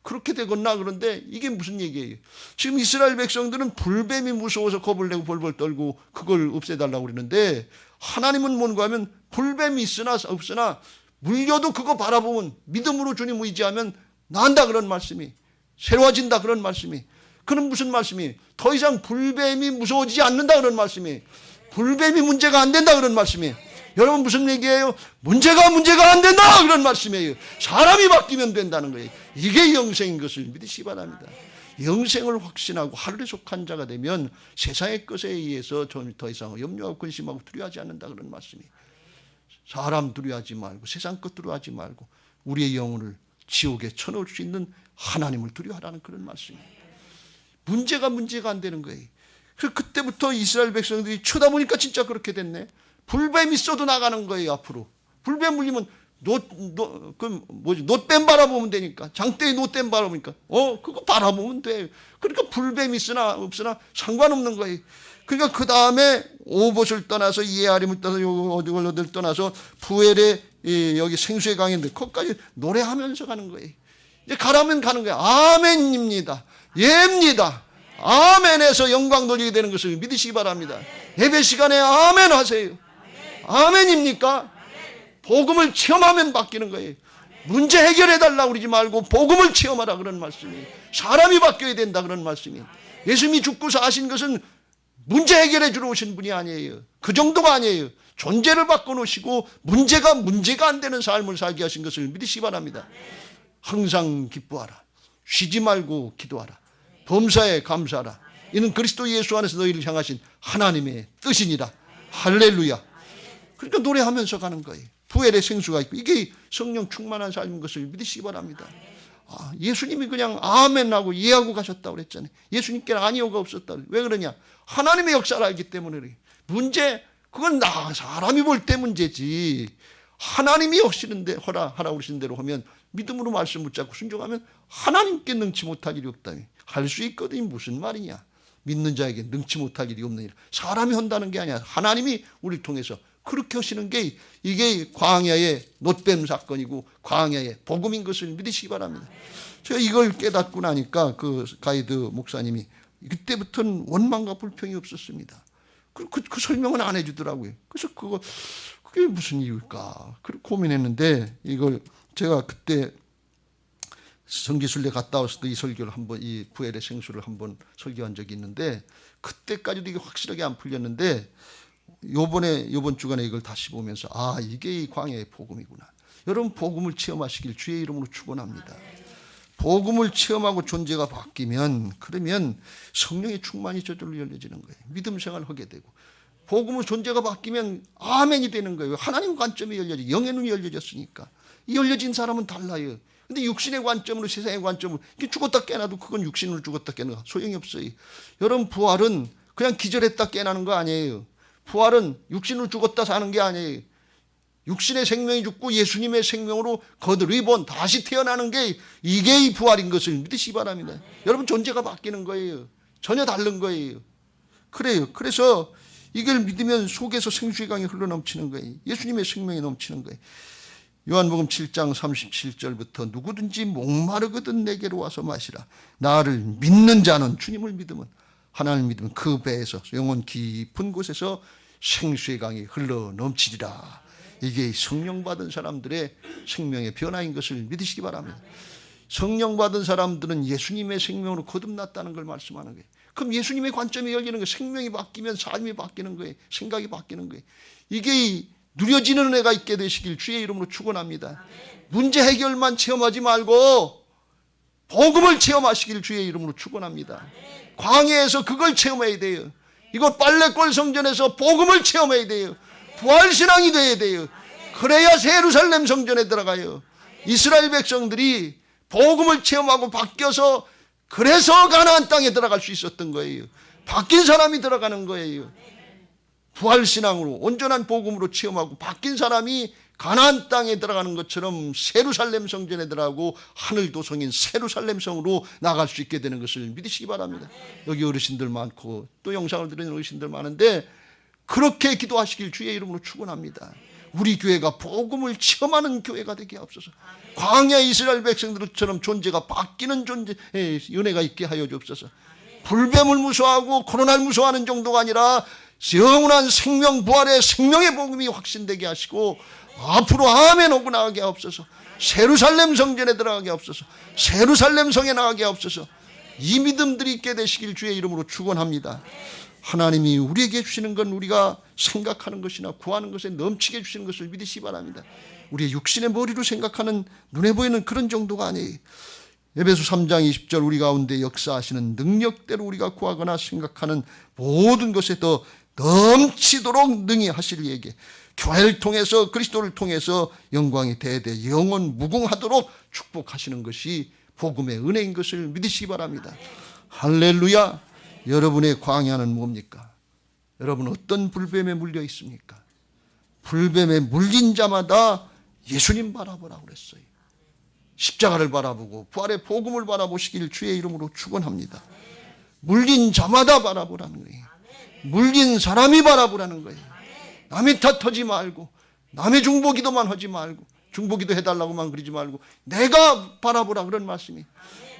그렇게 되겠나 그런데 이게 무슨 얘기예요? 지금 이스라엘 백성들은 불뱀이 무서워서 겁을 내고 벌벌 떨고 그걸 없애달라고 그러는데 하나님은 뭔가 하면 불뱀이 있으나 없으나 물려도 그거 바라보면 믿음으로 주님 의지하면 난다 그런 말씀이, 새로워진다 그런 말씀이, 그는 무슨 말씀이 더 이상 불뱀이 무서워지지 않는다 그런 말씀이, 불뱀이 문제가 안 된다 그런 말씀이에요. 여러분 무슨 얘기예요? 문제가 안 된다 그런 말씀이에요. 사람이 바뀌면 된다는 거예요. 이게 영생인 것을 믿으시기 바랍니다. 영생을 확신하고 하늘에 속한 자가 되면 세상의 것에 의해서 더 이상 염려하고 근심하고 두려워하지 않는다 그런 말씀이에요. 사람 두려워하지 말고 세상 것 두려워하지 말고 우리의 영혼을 지옥에 쳐넣을 수 있는 하나님을 두려워하라는 그런 말씀이에요. 문제가 안 되는 거예요. 그래서 그때부터 이스라엘 백성들이 쳐다보니까 진짜 그렇게 됐네. 불뱀 있어도 나가는 거예요. 앞으로 불뱀 물리면 놋뱀 바라보면 되니까, 장대에 놋뱀 바라보니까 그거 바라보면 돼. 그러니까 불뱀 있으나 없으나 상관없는 거예요. 그러니까 그 다음에 오봇을 떠나서 이에아림을 떠나서 어디를 떠나서 부엘의 여기 생수의 강인데 거기까지 노래하면서 가는 거예요. 이제 가라면 가는 거예요. 아멘입니다. 예입니다. 아멘에서 영광 돌리게 되는 것을 믿으시기 바랍니다. 예배 시간에 아멘 하세요. 아멘입니까? 복음을 체험하면 바뀌는 거예요. 문제 해결해달라고 그러지 말고 복음을 체험하라 그런 말씀이에요. 사람이 바뀌어야 된다 그런 말씀이에요. 예수님이 죽고 사신 것은 문제 해결해 주러 오신 분이 아니에요. 그 정도가 아니에요. 존재를 바꿔놓으시고 문제가 안 되는 삶을 살게 하신 것을 믿으시기 바랍니다. 항상 기뻐하라. 쉬지 말고 기도하라. 범사에 감사하라. 이는 그리스도 예수 안에서 너희를 향하신 하나님의 뜻이니라. 할렐루야. 그러니까 노래하면서 가는 거예요. 부엘의 생수가 있고 이게 성령 충만한 삶인 것을 믿으시기 바랍니다. 예수님이 그냥 아멘하고 이해하고 가셨다고 그랬잖아요. 예수님께는 아니오가 없었다. 왜 그러냐? 하나님의 역사를 알기 때문에 그래요. 문제 그건 사람이 볼 때 문제지. 하나님이 하시는데 하라고 그러신 대로 하면 믿음으로 말씀 붙잡고 순종하면 하나님께 능치 못할 일이 없다. 할 수 있거든요. 무슨 말이냐? 믿는 자에게 능치 못할 일이 없는 일. 사람이 한다는 게 아니야. 하나님이 우리를 통해서 그렇게 하시는 게 이게 광야의 놋뱀 사건이고 광야의 복음인 것을 믿으시기 바랍니다. 제가 이걸 깨닫고 나니까 그 가이드 목사님이 그때부터는 원망과 불평이 없었습니다. 그 설명은 안 해주더라고요. 그래서 그게 무슨 이유일까? 그렇게 고민했는데 이걸 제가 그때 성지순례 갔다 왔을 때 이 설교를 한번 이 부엘의 생수를 한번 설교한 적이 있는데 그때까지도 이게 확실하게 안 풀렸는데 요번 주간에 이걸 다시 보면서 이게 이 광야의 복음이구나. 여러분 복음을 체험하시길 주의 이름으로 축원합니다. 복음을 체험하고 존재가 바뀌면 그러면 성령의 충만이 저절로 열려지는 거예요. 믿음 생활을 하게 되고 복음의 존재가 바뀌면 아멘이 되는 거예요. 하나님 관점이 열려져 영의 눈이 열려졌으니까. 이 열려진 사람은 달라요. 근데 육신의 관점으로 세상의 관점으로 죽었다 깨나도 그건 육신으로 죽었다 깨나 소용이 없어요. 여러분 부활은 그냥 기절했다 깨나는 거 아니에요. 부활은 육신으로 죽었다 사는 게 아니에요. 육신의 생명이 죽고 예수님의 생명으로 리본 다시 태어나는 게 이게 이 부활인 것을 믿으시기 바랍니다. 여러분 존재가 바뀌는 거예요. 전혀 다른 거예요. 그래요. 그래서 이걸 믿으면 속에서 생수의 강이 흘러넘치는 거예요. 예수님의 생명이 넘치는 거예요. 요한복음 7장 37절부터 누구든지 목마르거든 내게로 와서 마시라. 나를 믿는 자는 주님을 믿으면 하나님을 믿으면 그 배에서 영혼 깊은 곳에서 생수의 강이 흘러넘치리라. 이게 성령 받은 사람들의 생명의 변화인 것을 믿으시기 바랍니다. 성령 받은 사람들은 예수님의 생명으로 거듭났다는 걸 말씀하는 거예요. 그럼 예수님의 관점이 열리는 거예요. 생명이 바뀌면 삶이 바뀌는 거예요. 생각이 바뀌는 거예요. 이게 누려지는 은혜가 있게 되시길 주의 이름으로 축원합니다. 문제 해결만 체험하지 말고 복음을 체험하시길 주의 이름으로 축원합니다. 광야에서 그걸 체험해야 돼요. 이거 빨래골 성전에서 복음을 체험해야 돼요. 부활신앙이 돼야 돼요. 그래야 예루살렘 성전에 들어가요. 이스라엘 백성들이 복음을 체험하고 바뀌어서 그래서 가나안 땅에 들어갈 수 있었던 거예요. 바뀐 사람이 들어가는 거예요. 부활신앙으로 온전한 복음으로 체험하고 바뀐 사람이 가나안 땅에 들어가는 것처럼 예루살렘 성전에 들어가고 하늘 도성인 예루살렘 성으로 나갈 수 있게 되는 것을 믿으시기 바랍니다. 여기 어르신들 많고 또 영상을 들으는 어르신들 많은데 그렇게 기도하시길 주의 이름으로 축원합니다. 우리 교회가 복음을 체험하는 교회가 되게 하옵소서. 광야 이스라엘 백성들처럼 존재가 바뀌는 존재의 은혜가 있게 하여 주옵소서. 불뱀을 무서워하고 코로나를 무서워하는 정도가 아니라 영원한 생명 부활의 생명의 복음이 확신되게 하시고 앞으로 아멘 오고 나가게 하옵소서. 예루살렘 성전에 들어가게 하옵소서. 예루살렘 성에 나가게 하옵소서. 이 믿음들이 있게 되시길 주의 이름으로 축원합니다. 하나님이 우리에게 주시는 건 우리가 생각하는 것이나 구하는 것에 넘치게 주시는 것을 믿으시기 바랍니다. 우리의 육신의 머리로 생각하는 눈에 보이는 그런 정도가 아니에요. 에베소 3장 20절 우리 가운데 역사하시는 능력대로 우리가 구하거나 생각하는 모든 것에 더 넘치도록 능히 하실 이에게 교회를 통해서 그리스도를 통해서 영광이 대대 영원 무궁하도록 축복하시는 것이 복음의 은혜인 것을 믿으시기 바랍니다. 할렐루야. 여러분의 광야는 뭡니까? 여러분 어떤 불뱀에 물려 있습니까? 불뱀에 물린 자마다 예수님 바라보라고 그랬어요. 십자가를 바라보고 부활의 복음을 바라보시길 주의 이름으로 축원합니다. 물린 자마다 바라보라는 거예요. 물린 사람이 바라보라는 거예요. 남의 탓하지 말고 남의 중보기도만 하지 말고 중보기도 해달라고만 그러지 말고 내가 바라보라 그런 말씀이.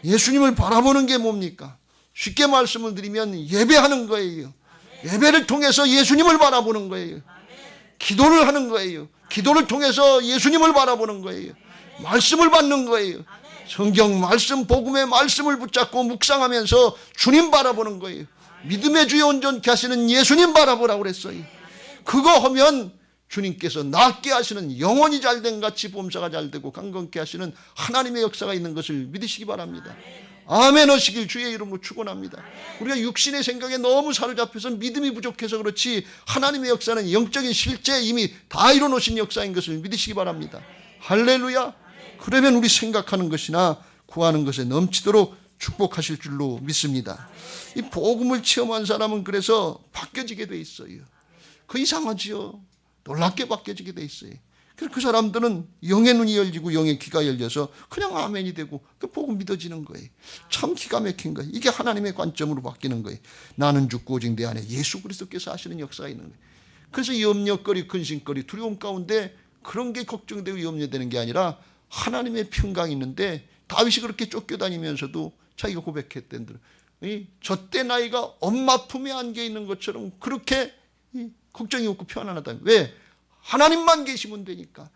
예수님을 바라보는 게 뭡니까? 쉽게 말씀을 드리면 예배하는 거예요. 예배를 통해서 예수님을 바라보는 거예요. 기도를 하는 거예요. 기도를 통해서 예수님을 바라보는 거예요. 말씀을 받는 거예요. 성경 말씀, 복음의 말씀을 붙잡고 묵상하면서 주님 바라보는 거예요. 믿음의 주에 온전케 하시는 예수님 바라보라고 그랬어요. 그거 하면 주님께서 낫게 하시는 영혼이 잘된 같이 범사가 잘되고 강건케 하시는 하나님의 역사가 있는 것을 믿으시기 바랍니다. 아멘 하시길 주의 이름으로 축원합니다. 우리가 육신의 생각에 너무 사로잡혀서 믿음이 부족해서 그렇지 하나님의 역사는 영적인 실제 이미 다 이뤄놓으신 역사인 것을 믿으시기 바랍니다. 할렐루야. 그러면 우리 생각하는 것이나 구하는 것에 넘치도록 축복하실 줄로 믿습니다. 이 복음을 체험한 사람은 그래서 바뀌어지게 돼 있어요. 그 이상하지요. 놀랍게 바뀌어지게 돼 있어요. 그래서 그 사람들은 영의 눈이 열리고 영의 귀가 열려서 그냥 아멘이 되고 그 복음 믿어지는 거예요. 참 기가 막힌 거예요. 이게 하나님의 관점으로 바뀌는 거예요. 나는 죽고 오직 내 안에 예수 그리스도께서 하시는 역사가 있는 거예요. 그래서 염려거리, 근심거리, 두려움 가운데 그런 게 걱정되고 염려되는 게 아니라 하나님의 평강이 있는데 다윗이 그렇게 쫓겨다니면서도 자기가 고백했던 대로 저때 나이가 엄마 품에 안겨 있는 것처럼 그렇게 걱정이 없고 편안하다. 왜? 하나님만 계시면 되니까.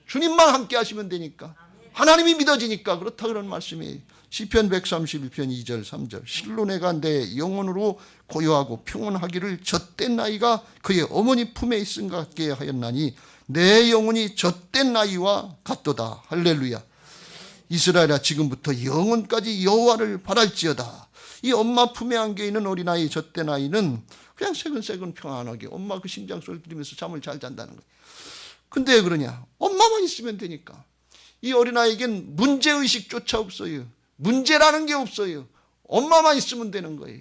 주님만 함께 하시면 되니까. 하나님이 믿어지니까 그렇다 그런 말씀이에요. 시편 131편 2절 3절 실로 내가 내 영혼으로 고요하고 평온하기를 젖된 나이가 그의 어머니 품에 있음 같게 하였나니 내 영혼이 젖된 나이와 같도다. 할렐루야. 이스라엘아 지금부터 영원까지 여호와를 바랄지어다. 이 엄마 품에 안겨 있는 어린아이 젖된 아이는 그냥 새근새근 평안하게 엄마 그 심장 소리 들으면서 잠을 잘 잔다는 거예요. 근데 왜 그러냐? 엄마만 있으면 되니까. 이 어린아이에겐 문제의식조차 없어요. 문제라는 게 없어요. 엄마만 있으면 되는 거예요.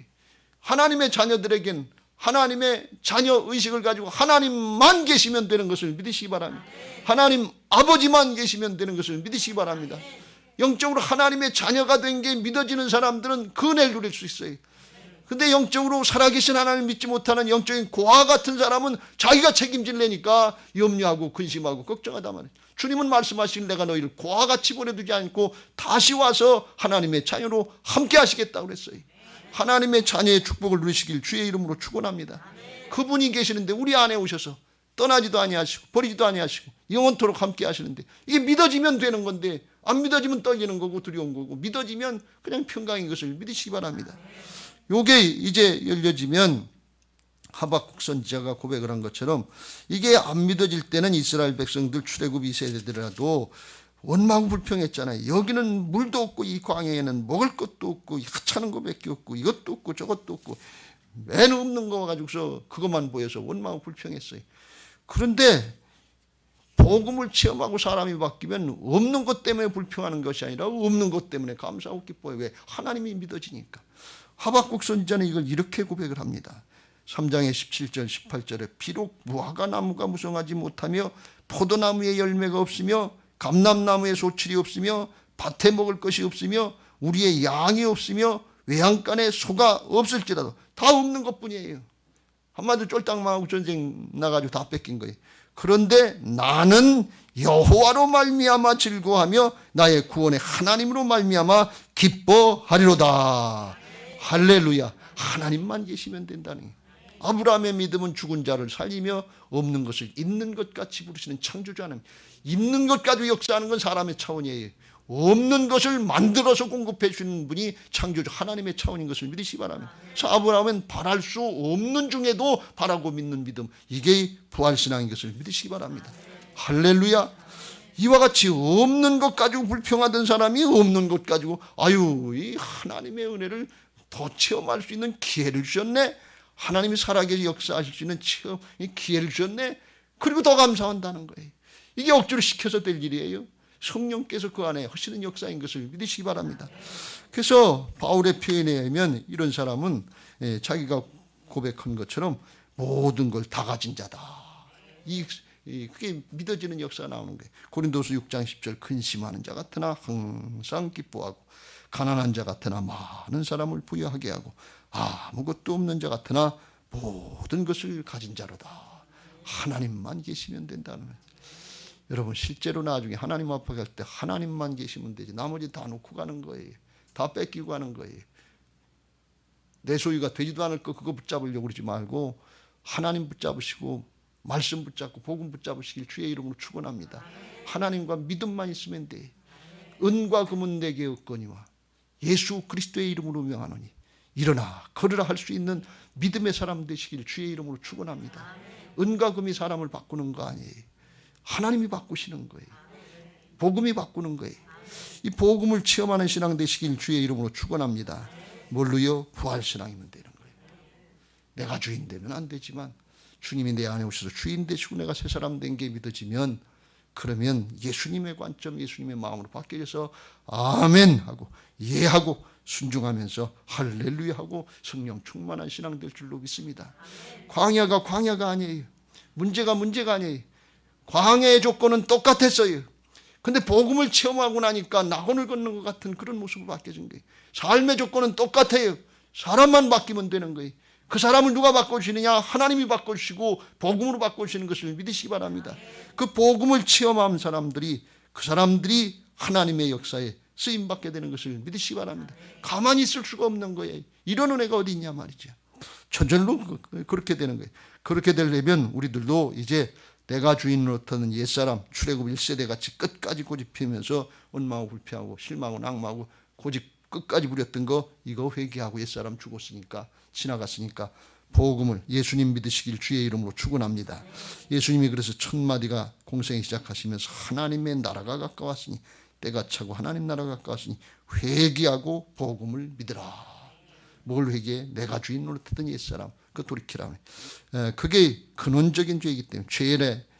하나님의 자녀들에겐 하나님의 자녀 의식을 가지고 하나님만 계시면 되는 것을 믿으시기 바랍니다. 하나님 아버지만 계시면 되는 것을 믿으시기 바랍니다. 영적으로 하나님의 자녀가 된 게 믿어지는 사람들은 그 은혜를 누릴 수 있어요. 근데 영적으로 살아계신 하나님을 믿지 못하는 영적인 고아 같은 사람은 자기가 책임질래니까 염려하고 근심하고 걱정하다 말이에요. 주님은 말씀하신 내가 너희를 고아같이 보내두지 않고 다시 와서 하나님의 자녀로 함께 하시겠다고 그랬어요. 하나님의 자녀의 축복을 누리시길 주의 이름으로 축원합니다. 그분이 계시는데 우리 안에 오셔서 떠나지도 아니하시고 버리지도 아니하시고 영원토록 함께 하시는데 이게 믿어지면 되는 건데 안 믿어지면 떨리는 거고 두려운 거고 믿어지면 그냥 평강인 것을 믿으시기 바랍니다. 요게 이제 열려지면 하박국 선지자가 고백을 한 것처럼 이게 안 믿어질 때는 이스라엘 백성들 출애굽 2세대들이라도 원망 불평했잖아요. 여기는 물도 없고 이 광야에는 먹을 것도 없고 하찮은 것밖에 없고 이것도 없고 저것도 없고 맨 없는 거 가지고서 그것만 보여서 원망 불평했어요. 그런데 복음을 체험하고 사람이 바뀌면 없는 것 때문에 불평하는 것이 아니라 없는 것 때문에 감사하고 기뻐요. 왜? 하나님이 믿어지니까. 하박국 선지자는 이걸 이렇게 고백을 합니다. 3장의 17절 18절에 비록 무화과 나무가 무성하지 못하며 포도나무에 열매가 없으며 감람나무에 소출이 없으며 밭에 먹을 것이 없으며 우리의 양이 없으며 외양간에 소가 없을지라도 다 없는 것뿐이에요. 한마디로 쫄딱망하고 전쟁 나가지고 다 뺏긴 거예요. 그런데 나는 여호와로 말미암아 즐거워하며 나의 구원의 하나님으로 말미암아 기뻐하리로다. 할렐루야. 하나님만 계시면 된다는 거예요. 아브라함의 믿음은 죽은 자를 살리며 없는 것을 있는 것 같이 부르시는 창조주 하나님. 있는 것 가지고 역사하는 건 사람의 차원이에요. 없는 것을 만들어서 공급해 주는 분이 창조주 하나님의 차원인 것을 믿으시기 바랍니다. 그래서 아브라함은 바랄 수 없는 중에도 바라고 믿는 믿음, 이게 부활신앙인 것을 믿으시기 바랍니다. 할렐루야. 이와 같이 없는 것 가지고 불평하던 사람이 없는 것 가지고 아유 이 하나님의 은혜를 더 체험할 수 있는 기회를 주셨네. 하나님이 살아계시 역사하실 수 있는 체험, 기회를 주셨네. 그리고 더 감사한다는 거예요. 이게 억지로 시켜서 될 일이에요. 성령께서 그 안에 하시는 역사인 것을 믿으시기 바랍니다. 그래서 바울의 표현에 의하면 이런 사람은 자기가 고백한 것처럼 모든 걸 다 가진 자다. 그게 믿어지는 역사가 나오는 거예요. 고린도서 6장 10절 근심하는 자 같으나 항상 기뻐하고 가난한 자 같으나 많은 사람을 부유하게 하고 아무것도 없는 자 같으나 모든 것을 가진 자로다. 하나님만 계시면 된다는 거예요. 여러분 실제로 나중에 하나님 앞에 갈 때 하나님만 계시면 되지 나머지 다 놓고 가는 거예요. 다 뺏기고 가는 거예요. 내 소유가 되지도 않을 거 그거 붙잡으려고 그러지 말고 하나님 붙잡으시고 말씀 붙잡고 복음 붙잡으시길 주의 이름으로 축원합니다. 하나님과 믿음만 있으면 돼. 은과 금은 내게 없거니와 예수 그리스도의 이름으로 명하노니 일어나 걸으라 할 수 있는 믿음의 사람 되시길 주의 이름으로 축원합니다. 은과 금이 사람을 바꾸는 거 아니에요. 하나님이 바꾸시는 거예요. 복음이 바꾸는 거예요. 이 복음을 체험하는 신앙 되시길 주의 이름으로 축원합니다. 뭘로요? 부활신앙이면 되는 거예요. 내가 주인 되면 안 되지만 주님이 내 안에 오셔서 주인 되시고 내가 새 사람 된 게 믿어지면 그러면 예수님의 관점, 예수님의 마음으로 바뀌어서 아멘 하고 예하고 순종하면서 할렐루야 하고 성령 충만한 신앙 될 줄로 믿습니다. 광야가 광야가 아니에요. 문제가 아니에요. 광야의 조건은 똑같았어요. 근데 복음을 체험하고 나니까 낙원을 걷는 것 같은 그런 모습으로 바뀌어진 거예요. 삶의 조건은 똑같아요. 사람만 바뀌면 되는 거예요. 그 사람을 누가 바꿔주시느냐? 하나님이 바꿔주시고 복음으로 바꿔주시는 것을 믿으시기 바랍니다. 그 복음을 체험한 사람들이 그 사람들이 하나님의 역사에 쓰임받게 되는 것을 믿으시기 바랍니다. 가만히 있을 수가 없는 거예요. 이런 은혜가 어디 있냐 말이죠. 저절로 그렇게 되는 거예요. 그렇게 되려면 우리들도 이제 내가 주인 노릇하는 옛사람 출애굽 1세대 같이 끝까지 고집피면서 원망하고 불평하고 실망하고 낙마하고 고집 끝까지 부렸던 거 이거 회개하고 옛사람 죽었으니까 지나갔으니까 복음을 예수님 믿으시길 주의 이름으로 축원합니다. 예수님이 그래서 첫 마디가 공생에 시작하시면서 하나님의 나라가 가까웠으니 때가 차고 하나님 나라가 가까웠으니 회개하고 복음을 믿으라. 뭘 회개해? 내가 주인 노릇하던 옛사람 그 돌이키라. 그게 근원적인 죄이기 때문에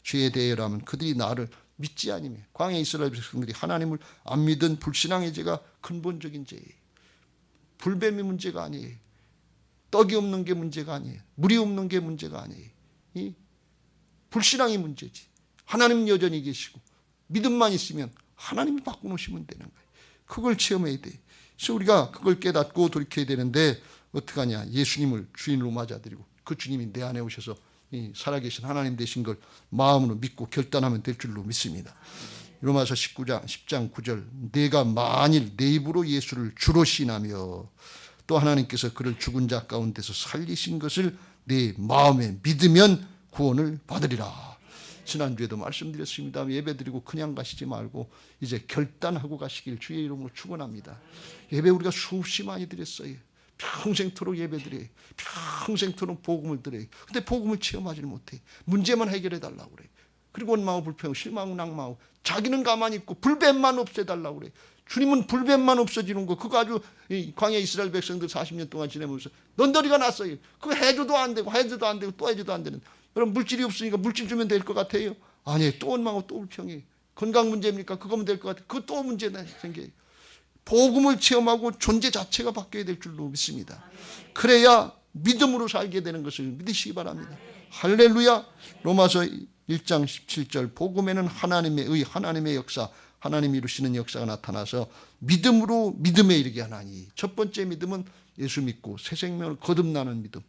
죄에 대해라면 그들이 나를 믿지 않으면 광야 이스라엘 백성들이 하나님을 안 믿은 불신앙의 죄가 근본적인 죄예요. 불뱀이 문제가 아니에요. 떡이 없는 게 문제가 아니에요. 물이 없는 게 문제가 아니에요. 이 불신앙이 문제지. 하나님 여전히 계시고 믿음만 있으면 하나님이 바꿔놓으시면 되는 거예요. 그걸 체험해야 돼. 그래서 우리가 그걸 깨닫고 돌이켜야 되는데 어떡하냐. 예수님을 주인으로 맞아들이고 그 주님이 내 안에 오셔서 살아계신 하나님 되신 걸 마음으로 믿고 결단하면 될 줄로 믿습니다. 로마서 10장 9절 내가 만일 내 입으로 예수를 주로 시인하며 또 하나님께서 그를 죽은 자 가운데서 살리신 것을 내 마음에 믿으면 구원을 받으리라. 지난주에도 말씀드렸습니다. 예배드리고 그냥 가시지 말고 이제 결단하고 가시길 주의 이름으로 축원합니다. 예배 우리가 수없이 많이 드렸어요. 평생토록 예배드려요. 평생토록 복음을 드려요. 근데 복음을 체험하지 못해. 문제만 해결해 달라고 그래. 그리고 원망하고 불평하고 실망하고 낙마하고 자기는 가만히 있고 불뱀만 없애달라고 그래. 주님은 불뱀만 없어지는 거 그거 아주 광야 이스라엘 백성들 40년 동안 지내면서 넌더리가 났어요. 그거 해줘도 안 되고 해줘도 안 되고 또 해줘도 안 되는. 여러분 물질이 없으니까 물질 주면 될 것 같아요? 아니에요. 또 원망하고 또 불평해. 건강 문제입니까? 그거면 될 것 같아요. 그거 또 문제가 생겨요. 복음을 체험하고 존재 자체가 바뀌어야 될 줄로 믿습니다. 그래야 믿음으로 살게 되는 것을 믿으시기 바랍니다. 할렐루야. 로마서 1장 17절 복음에는 하나님의 의 하나님의 역사 하나님이 이루시는 역사가 나타나서 믿음으로 믿음에 이르게 하나니 첫 번째 믿음은 예수 믿고 새 생명을 거듭나는 믿음.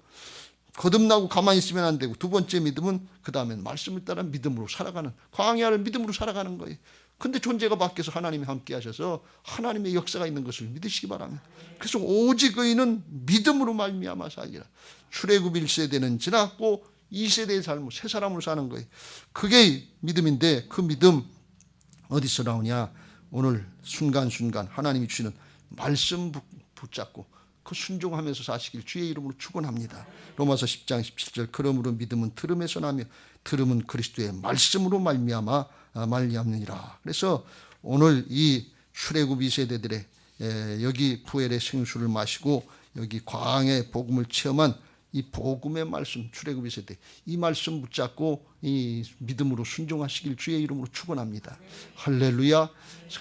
거듭나고 가만히 있으면 안 되고 두 번째 믿음은 그 다음엔 말씀을 따라 믿음으로 살아가는 광야를 믿음으로 살아가는 거예요. 근데 존재가 바뀌어서 하나님이 함께 하셔서 하나님의 역사가 있는 것을 믿으시기 바랍니다. 그래서 오직 의인은 믿음으로 말미암아 살리라. 출애굽 1세대는 지났고 2세대의 삶을 새 사람으로 사는 거예요. 그게 믿음인데 그 믿음 어디서 나오냐. 오늘 순간순간 하나님이 주시는 말씀 붙잡고 그 순종하면서 사시길 주의 이름으로 축원합니다. 로마서 10장 17절 그러므로 믿음은 들음에서 나며 들음은 그리스도의 말씀으로 말미암느니라. 그래서 오늘 이 출애굽 2세대들의 여기 부엘의 생수를 마시고 여기 광야의 복음을 체험한 이 복음의 말씀 출애굽 2세대 이 말씀 붙잡고 이 믿음으로 순종하시길 주의 이름으로 축원합니다. 할렐루야.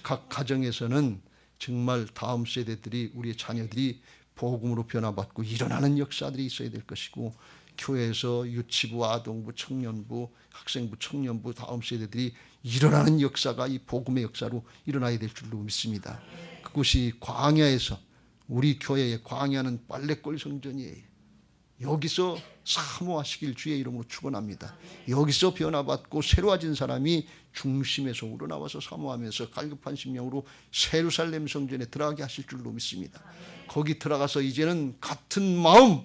각 가정에서는 정말 다음 세대들이 우리의 자녀들이 복음으로 변화받고 일어나는 역사들이 있어야 될 것이고 교회에서 유치부, 아동부, 청년부, 학생부, 청년부 다음 세대들이 일어나는 역사가 이 복음의 역사로 일어나야 될 줄로 믿습니다. 그것이 광야에서 우리 교회의 광야는 빨래골 성전이에요. 여기서 사모하시길 주의 이름으로 축원합니다. 여기서 변화받고 새로워진 사람이 중심에서 우러나와서 사모하면서 갈급한 심령으로 예루살렘 성전에 들어가게 하실 줄로 믿습니다. 거기 들어가서 이제는 같은 마음,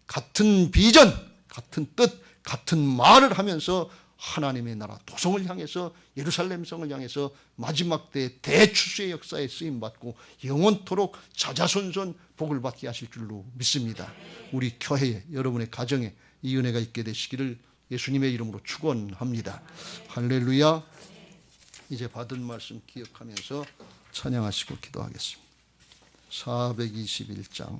같은 비전, 같은 뜻, 같은 말을 하면서 하나님의 나라 도성을 향해서 예루살렘 성을 향해서 마지막 때 대추수의 역사에 쓰임받고 영원토록 자자손손 복을 받게 하실 줄로 믿습니다. 우리 교회에 여러분의 가정에 이 은혜가 있게 되시기를 예수님의 이름으로 축원합니다. 할렐루야. 이제 받은 말씀 기억하면서 찬양하시고 기도하겠습니다. 421장